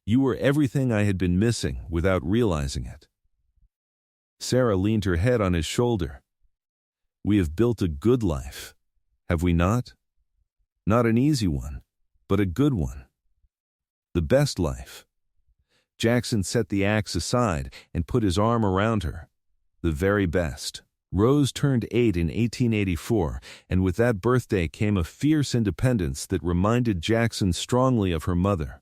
You were everything I had been missing without realizing it." Sarah leaned her head on his shoulder. "We have built a good life, have we not? Not an easy one, but a good one. The best life." Jackson set the axe aside and put his arm around her. "The very best." Rose turned 8 in 1884, and with that birthday came a fierce independence that reminded Jackson strongly of her mother.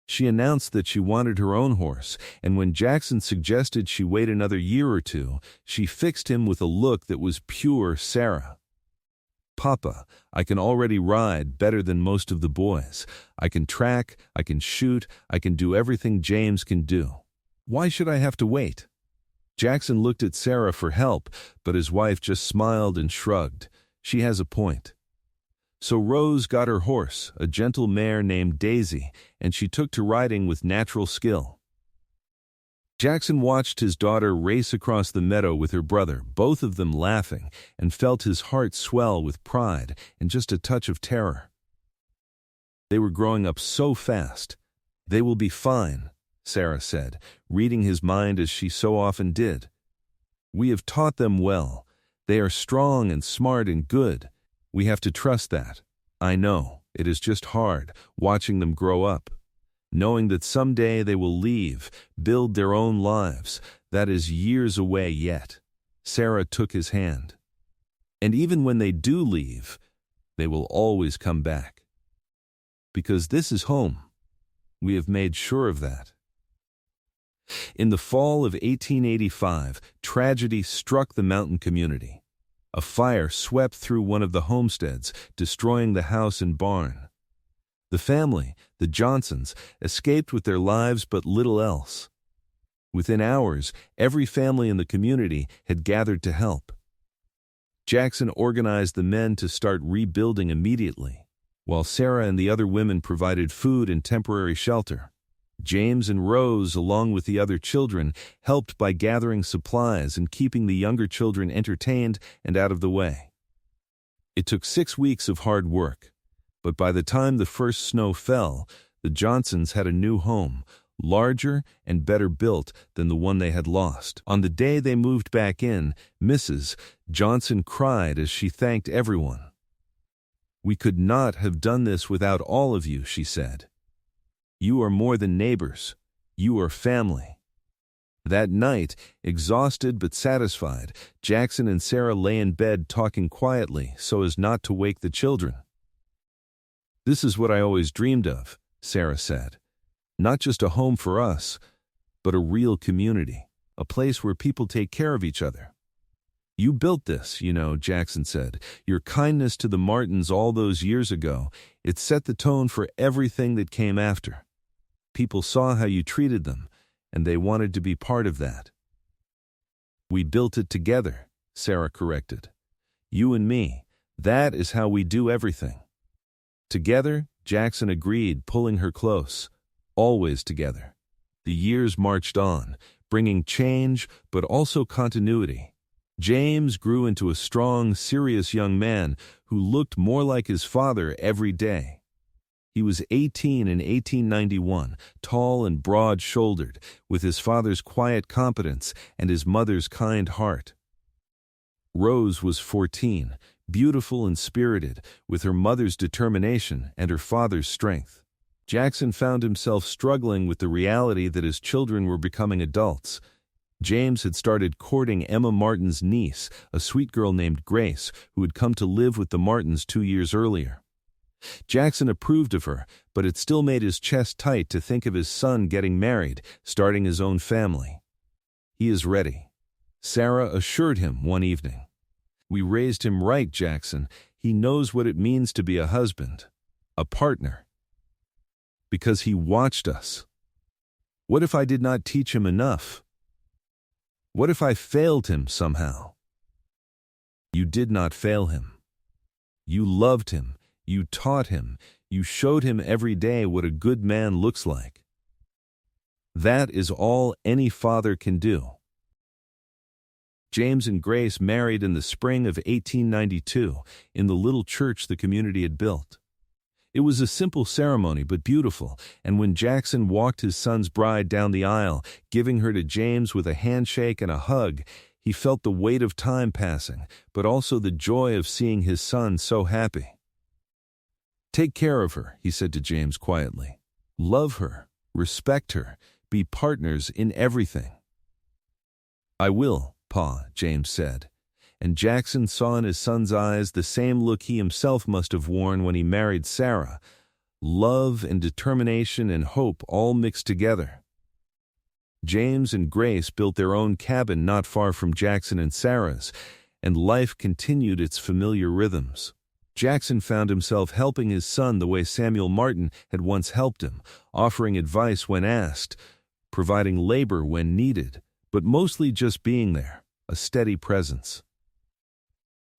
She announced that she wanted her own horse, and when Jackson suggested she wait another year or 2, she fixed him with a look that was pure Sarah. "Papa, I can already ride better than most of the boys. I can track, I can shoot, I can do everything James can do. Why should I have to wait?" Jackson looked at Sarah for help, but his wife just smiled and shrugged. "She has a point." So Rose got her horse, a gentle mare named Daisy, and she took to riding with natural skill. Jackson watched his daughter race across the meadow with her brother, both of them laughing, and felt his heart swell with pride and just a touch of terror. They were growing up so fast. "They will be fine," Sarah said, reading his mind as she so often did. "We have taught them well. They are strong and smart and good. We have to trust that. I know, it is just hard, watching them grow up. Knowing that someday they will leave, build their own lives. That is years away yet." Sarah took his hand. "And even when they do leave, they will always come back. Because this is home. We have made sure of that." In the fall of 1885, tragedy struck the mountain community. A fire swept through one of the homesteads, destroying the house and barn. The family, the Johnsons, escaped with their lives but little else. Within hours, every family in the community had gathered to help. Jackson organized the men to start rebuilding immediately, while Sarah and the other women provided food and temporary shelter. James and Rose, along with the other children, helped by gathering supplies and keeping the younger children entertained and out of the way. It took 6 weeks of hard work, but by the time the first snow fell, the Johnsons had a new home, larger and better built than the one they had lost. On the day they moved back in, Mrs. Johnson cried as she thanked everyone. "We could not have done this without all of you," she said. "You are more than neighbors. You are family." That night, exhausted but satisfied, Jackson and Sarah lay in bed talking quietly so as not to wake the children. "This is what I always dreamed of," Sarah said. "Not just a home for us, but a real community, a place where people take care of each other." "You built this, you know," Jackson said. "Your kindness to the Martins all those years ago, it set the tone for everything that came after. People saw how you treated them, and they wanted to be part of that." "We built it together," Sarah corrected. "You and me, that is how we do everything." "Together," Jackson agreed, pulling her close. "Always together." The years marched on, bringing change but also continuity. James grew into a strong, serious young man who looked more like his father every day. He was 18 in 1891, tall and broad-shouldered, with his father's quiet competence and his mother's kind heart. Rose was 14, beautiful and spirited, with her mother's determination and her father's strength. Jackson found himself struggling with the reality that his children were becoming adults. James had started courting Emma Martin's niece, a sweet girl named Grace, who had come to live with the Martins 2 years earlier. Jackson approved of her, but it still made his chest tight to think of his son getting married, starting his own family. "He is ready," Sarah assured him one evening. "We raised him right, Jackson. He knows what it means to be a husband, a partner. Because he watched us. What if I did not teach him enough? What if I failed him somehow?" "You did not fail him. You loved him. You taught him. You showed him every day what a good man looks like. That is all any father can do." James and Grace married in the spring of 1892 in the little church the community had built. It was a simple ceremony but beautiful, and when Jackson walked his son's bride down the aisle, giving her to James with a handshake and a hug, he felt the weight of time passing, but also the joy of seeing his son so happy. "Take care of her," he said to James quietly. "Love her, respect her, be partners in everything." "I will, Pa," James said, and Jackson saw in his son's eyes the same look he himself must have worn when he married Sarah, love and determination and hope all mixed together. James and Grace built their own cabin not far from Jackson and Sarah's, and life continued its familiar rhythms. Jackson found himself helping his son the way Samuel Martin had once helped him, offering advice when asked, providing labor when needed, but mostly just being there, a steady presence.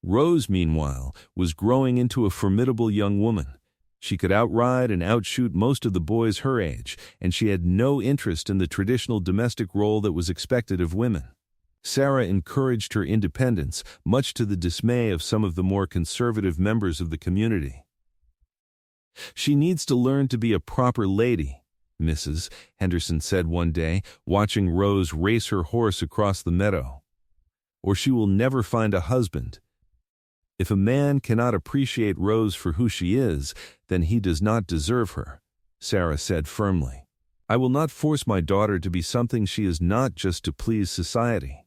Rose, meanwhile, was growing into a formidable young woman. She could outride and outshoot most of the boys her age, and she had no interest in the traditional domestic role that was expected of women. Sarah encouraged her independence, much to the dismay of some of the more conservative members of the community. "She needs to learn to be a proper lady," Mrs. Henderson said one day, watching Rose race her horse across the meadow. "Or she will never find a husband. If a man cannot appreciate Rose for who she is, then he does not deserve her," Sarah said firmly. "I will not force my daughter to be something she is not just to please society."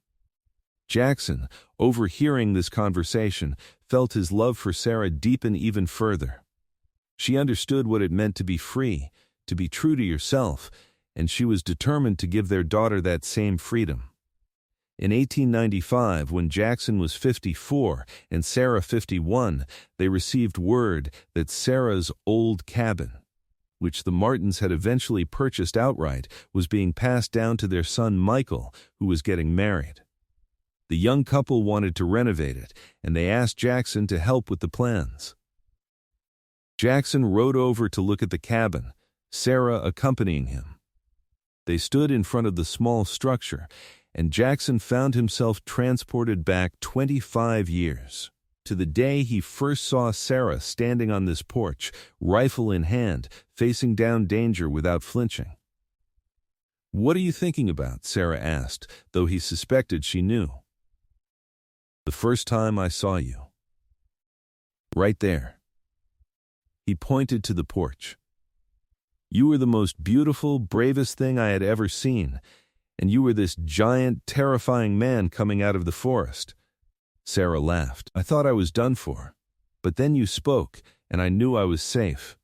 Jackson, overhearing this conversation, felt his love for Sarah deepen even further. She understood what it meant to be free, to be true to yourself, and she was determined to give their daughter that same freedom. In 1895, when Jackson was 54 and Sarah 51, they received word that Sarah's old cabin, which the Martins had eventually purchased outright, was being passed down to their son Michael, who was getting married. The young couple wanted to renovate it, and they asked Jackson to help with the plans. Jackson rode over to look at the cabin, Sarah accompanying him. They stood in front of the small structure, and Jackson found himself transported back 25 years. to the day he first saw Sarah standing on this porch, rifle in hand, facing down danger without flinching. "What are you thinking about?" Sarah asked, though he suspected she knew. "The first time I saw you. Right there." He pointed to the porch. "You were the most beautiful, bravest thing I had ever seen, and you were this giant, terrifying man coming out of the forest." Sarah laughed. "I thought I was done for. But then you spoke, and I knew I was safe.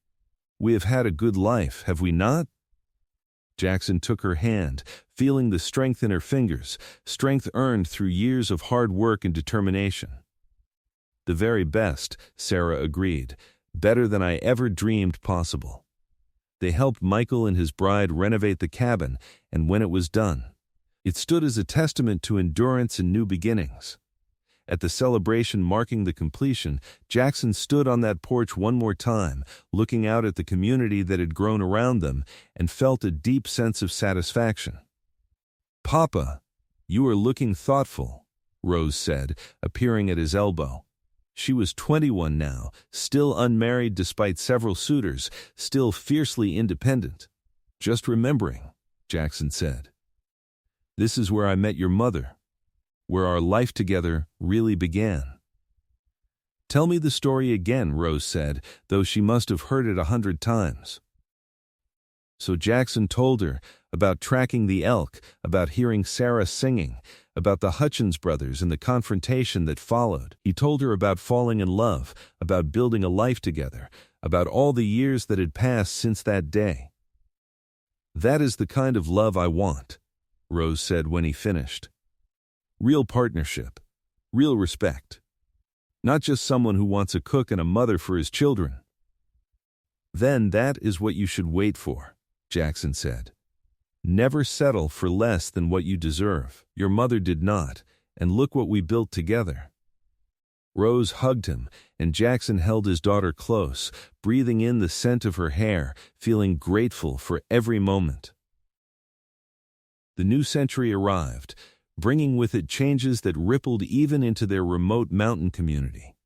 We have had a good life, have we not?" Jackson took her hand, feeling the strength in her fingers, strength earned through years of hard work and determination. "The very best," Sarah agreed, "better than I ever dreamed possible." They helped Michael and his bride renovate the cabin, and when it was done, it stood as a testament to endurance and new beginnings. At the celebration marking the completion, Jackson stood on that porch one more time, looking out at the community that had grown around them, and felt a deep sense of satisfaction. "Papa, you are looking thoughtful," Rose said, appearing at his elbow. She was 21 now, still unmarried despite several suitors, still fiercely independent. "Just remembering," Jackson said. "This is where I met your mother, where our life together really began." "Tell me the story again," Rose said, though she must have heard it 100 times. So Jackson told her about tracking the elk, about hearing Sarah singing, about the Hutchins brothers and the confrontation that followed. He told her about falling in love, about building a life together, about all the years that had passed since that day. "That is the kind of love I want," Rose said when he finished. "Real partnership, real respect. Not just someone who wants a cook and a mother for his children." "Then that is what you should wait for," Jackson said. "Never settle for less than what you deserve. Your mother did not, and look what we built together." Rose hugged him, and Jackson held his daughter close, breathing in the scent of her hair, feeling grateful for every moment. The new century arrived, bringing with it changes that rippled even into their remote mountain community.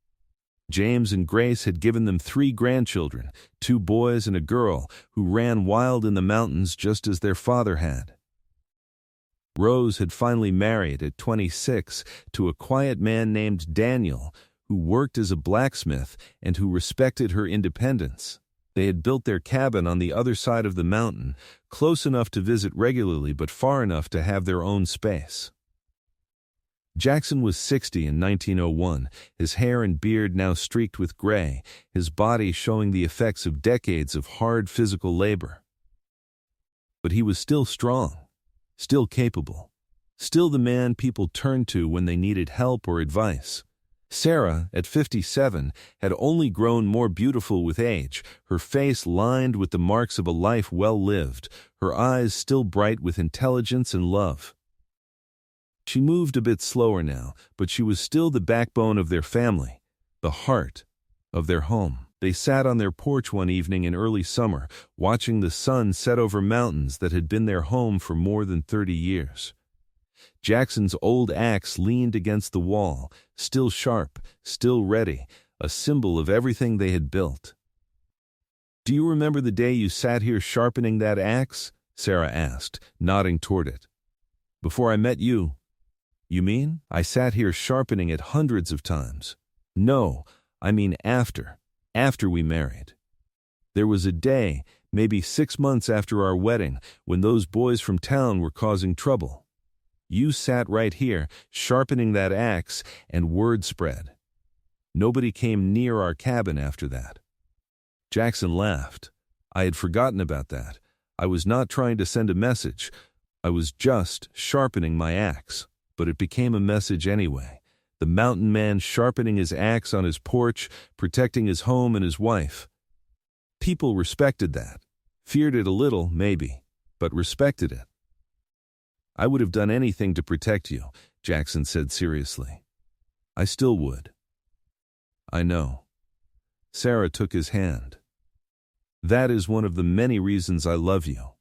James and Grace had given them 3 grandchildren, 2 boys and a girl, who ran wild in the mountains just as their father had. Rose had finally married at 26 to a quiet man named Daniel, who worked as a blacksmith and who respected her independence. They had built their cabin on the other side of the mountain, close enough to visit regularly but far enough to have their own space. Jackson was 60 in 1901, his hair and beard now streaked with gray, his body showing the effects of decades of hard physical labor. But he was still strong, still capable, still the man people turned to when they needed help or advice. Sarah, at 57, had only grown more beautiful with age, her face lined with the marks of a life well lived, her eyes still bright with intelligence and love. She moved a bit slower now, but she was still the backbone of their family, the heart of their home. They sat on their porch one evening in early summer, watching the sun set over mountains that had been their home for more than 30 years. Jackson's old axe leaned against the wall, still sharp, still ready, a symbol of everything they had built. "Do you remember the day you sat here sharpening that axe?" Sarah asked, nodding toward it. "Before I met you." "You mean?" "I sat here sharpening it hundreds of times." "No, I mean after we married. There was a day, maybe 6 months after our wedding, when those boys from town were causing trouble. You sat right here, sharpening that axe, and word spread. Nobody came near our cabin after that." Jackson laughed. "I had forgotten about that. I was not trying to send a message. I was just sharpening my axe. But it became a message anyway. The mountain man sharpening his axe on his porch, protecting his home and his wife. People respected that. Feared it a little, maybe, but respected it." "I would have done anything to protect you," Jackson said seriously. "I still would." "I know." Sarah took his hand. "That is one of the many reasons I love you.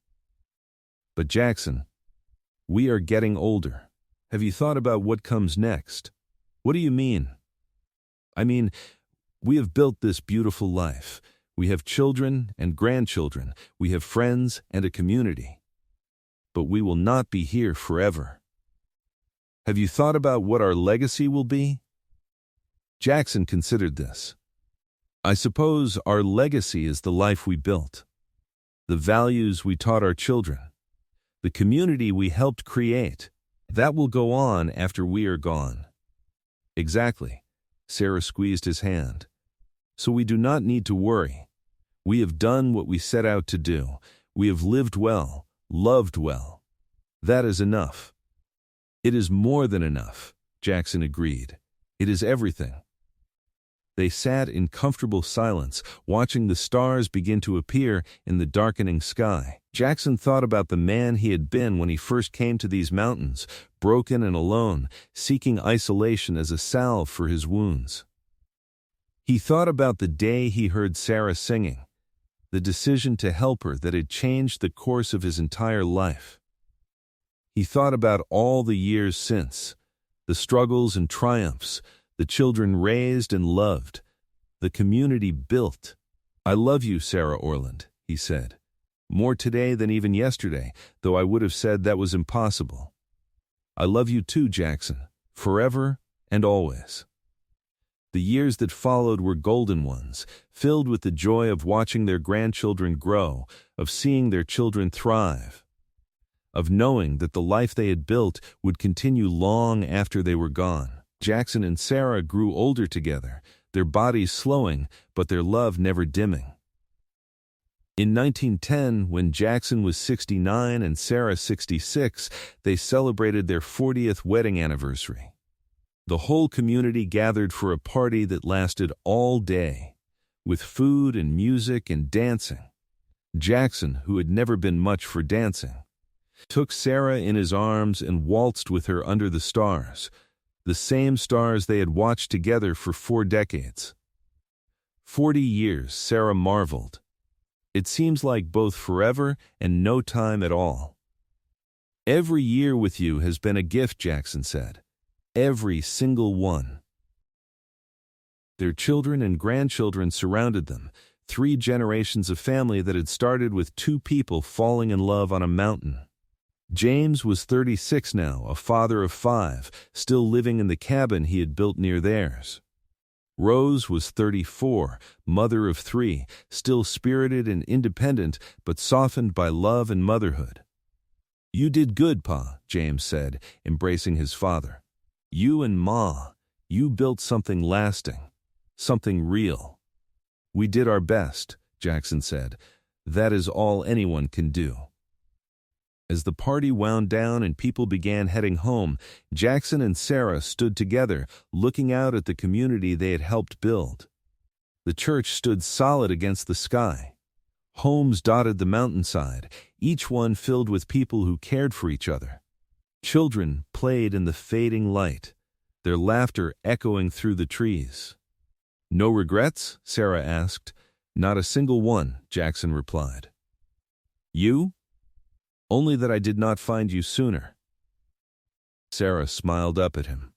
But Jackson, we are getting older. Have you thought about what comes next?" "What do you mean?" I mean, we have built this beautiful life. We have children and grandchildren. We have friends and a community. But we will not be here forever. Have you thought about what our legacy will be? Jackson considered this. I suppose our legacy is the life we built, the values we taught our children, the community we helped create. That will go on after we are gone. Exactly. Sarah squeezed his hand. So we do not need to worry. We have done what we set out to do. We have lived well, loved well. That is enough. It is more than enough, Jackson agreed. It is everything. They sat in comfortable silence, watching the stars begin to appear in the darkening sky. Jackson thought about the man he had been when he first came to these mountains, broken and alone, seeking isolation as a salve for his wounds. He thought about the day he heard Sarah singing, the decision to help her that had changed the course of his entire life. He thought about all the years since, the struggles and triumphs, the children raised and loved, the community built. I love you, Sarah Orland, he said. More today than even yesterday, though I would have said that was impossible. I love you too, Jackson, forever and always. The years that followed were golden ones, filled with the joy of watching their grandchildren grow, of seeing their children thrive, of knowing that the life they had built would continue long after they were gone. Jackson and Sarah grew older together, their bodies slowing, but their love never dimming. In 1910, when Jackson was 69 and Sarah 66, they celebrated their 40th wedding anniversary. The whole community gathered for a party that lasted all day, with food and music and dancing. Jackson, who had never been much for dancing, took Sarah in his arms and waltzed with her under the stars, the same stars they had watched together for 4 decades. 40 years, Sarah marveled. It seems like both forever and no time at all. Every year with you has been a gift, Jackson said. Every single one. Their children and grandchildren surrounded them, 3 generations of family that had started with 2 people falling in love on a mountain. James was 36 now, a father of 5, still living in the cabin he had built near theirs. Rose was 34, mother of 3, still spirited and independent, but softened by love and motherhood. You did good, Pa, James said, embracing his father. You and Ma, you built something lasting, something real. We did our best, Jackson said. That is all anyone can do. As the party wound down and people began heading home, Jackson and Sarah stood together, looking out at the community they had helped build. The church stood solid against the sky. Homes dotted the mountainside, each one filled with people who cared for each other. Children played in the fading light, their laughter echoing through the trees. No regrets? Sarah asked. Not a single one, Jackson replied. You? Only that I did not find you sooner. Sarah smiled up at him.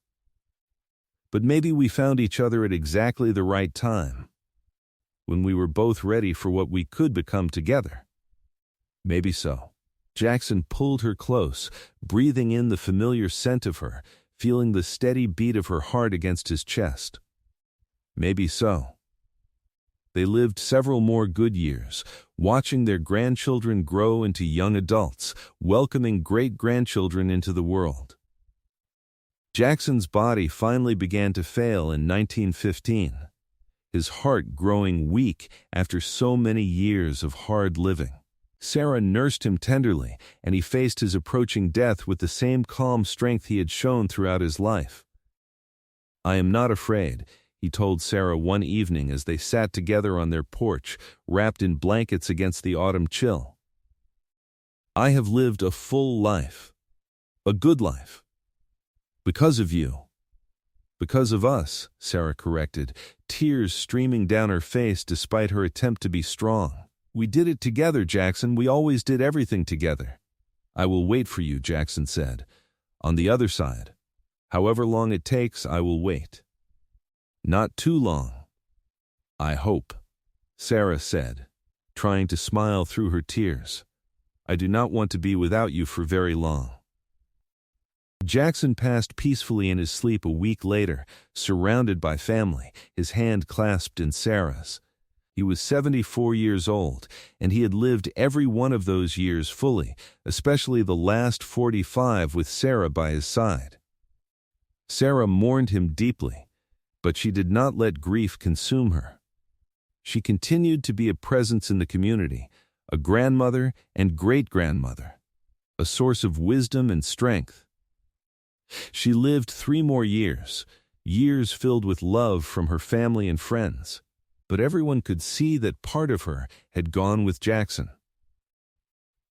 But maybe we found each other at exactly the right time, when we were both ready for what we could become together. Maybe so. Jackson pulled her close, breathing in the familiar scent of her, feeling the steady beat of her heart against his chest. Maybe so. They lived several more good years, watching their grandchildren grow into young adults, welcoming great-grandchildren into the world. Jackson's body finally began to fail in 1915, his heart growing weak after so many years of hard living. Sarah nursed him tenderly, and he faced his approaching death with the same calm strength he had shown throughout his life. I am not afraid, he told Sarah one evening as they sat together on their porch, wrapped in blankets against the autumn chill. I have lived a full life, a good life. Because of you. Because of us, Sarah corrected, tears streaming down her face despite her attempt to be strong. We did it together, Jackson. We always did everything together. I will wait for you, Jackson said. On the other side. However long it takes, I will wait. Not too long. I hope, Sarah said, trying to smile through her tears. I do not want to be without you for very long. Jackson passed peacefully in his sleep a week later, surrounded by family, his hand clasped in Sarah's. He was 74 years old, and he had lived every one of those years fully, especially the last 45 with Sarah by his side. Sarah mourned him deeply, but she did not let grief consume her. She continued to be a presence in the community, a grandmother and great-grandmother, a source of wisdom and strength. She lived 3 more years, years filled with love from her family and friends, but everyone could see that part of her had gone with Jackson.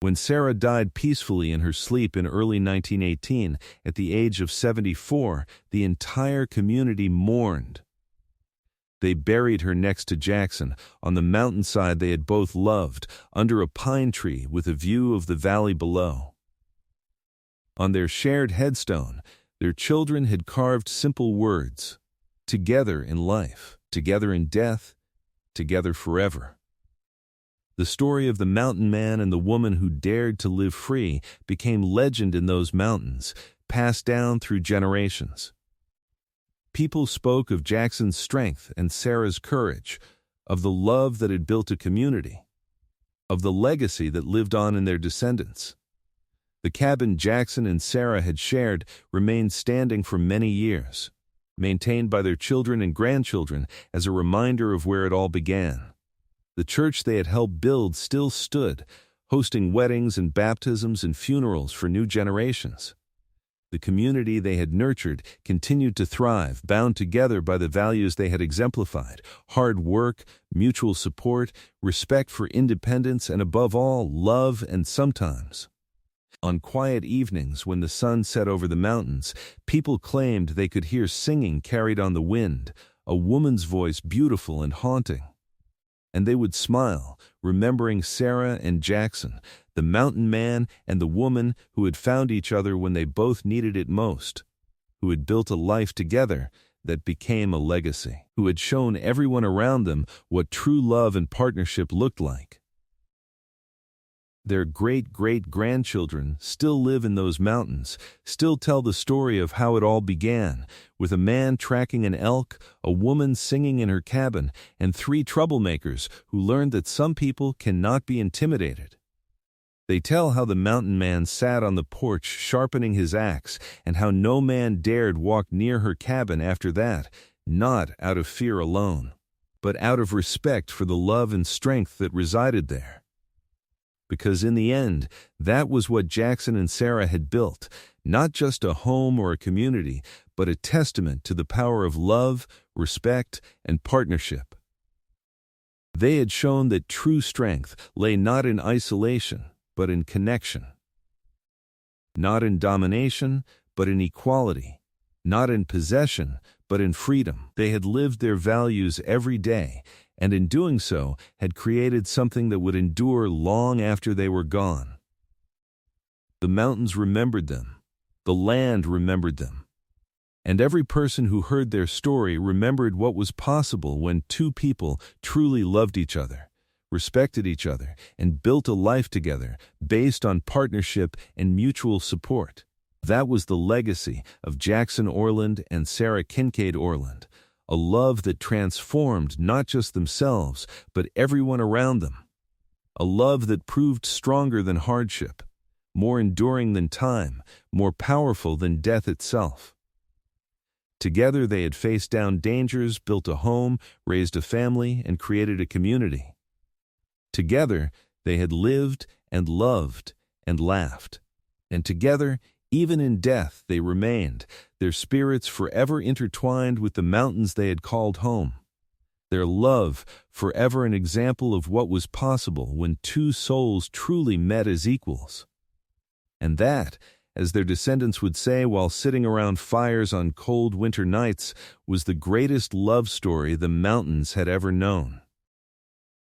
When Sarah died peacefully in her sleep in early 1918, at the age of 74, the entire community mourned. They buried her next to Jackson, on the mountainside they had both loved, under a pine tree with a view of the valley below. On their shared headstone, their children had carved simple words: together in life, together in death, together forever. The story of the mountain man and the woman who dared to live free became legend in those mountains, passed down through generations. People spoke of Jackson's strength and Sarah's courage, of the love that had built a community, of the legacy that lived on in their descendants. The cabin Jackson and Sarah had shared remained standing for many years, maintained by their children and grandchildren as a reminder of where it all began. The church they had helped build still stood, hosting weddings and baptisms and funerals for new generations. The community they had nurtured continued to thrive, bound together by the values they had exemplified: hard work, mutual support, respect for independence, and above all, love. And sometimes, on quiet evenings when the sun set over the mountains, people claimed they could hear singing carried on the wind, a woman's voice beautiful and haunting. And they would smile, remembering Sarah and Jackson, the mountain man and the woman who had found each other when they both needed it most, who had built a life together that became a legacy, who had shown everyone around them what true love and partnership looked like. Their great-great-grandchildren still live in those mountains, still tell the story of how it all began, with a man tracking an elk, a woman singing in her cabin, and 3 troublemakers who learned that some people cannot be intimidated. They tell how the mountain man sat on the porch sharpening his axe, and how no man dared walk near her cabin after that, not out of fear alone, but out of respect for the love and strength that resided there. Because in the end, that was what Jackson and Sarah had built, not just a home or a community, but a testament to the power of love, respect, and partnership. They had shown that true strength lay not in isolation, but in connection. Not in domination, but in equality. Not in possession, but in freedom. They had lived their values every day, and in doing so had created something that would endure long after they were gone. The mountains remembered them, the land remembered them, and every person who heard their story remembered what was possible when 2 people truly loved each other, respected each other, and built a life together based on partnership and mutual support. That was the legacy of Jackson Orland and Sarah Kincaid Orland, a love that transformed not just themselves, but everyone around them. A love that proved stronger than hardship, more enduring than time, more powerful than death itself. Together they had faced down dangers, built a home, raised a family, and created a community. Together they had lived and loved and laughed. And together, even in death, they remained, their spirits forever intertwined with the mountains they had called home. Their love forever an example of what was possible when 2 souls truly met as equals. And that, as their descendants would say while sitting around fires on cold winter nights, was the greatest love story the mountains had ever known.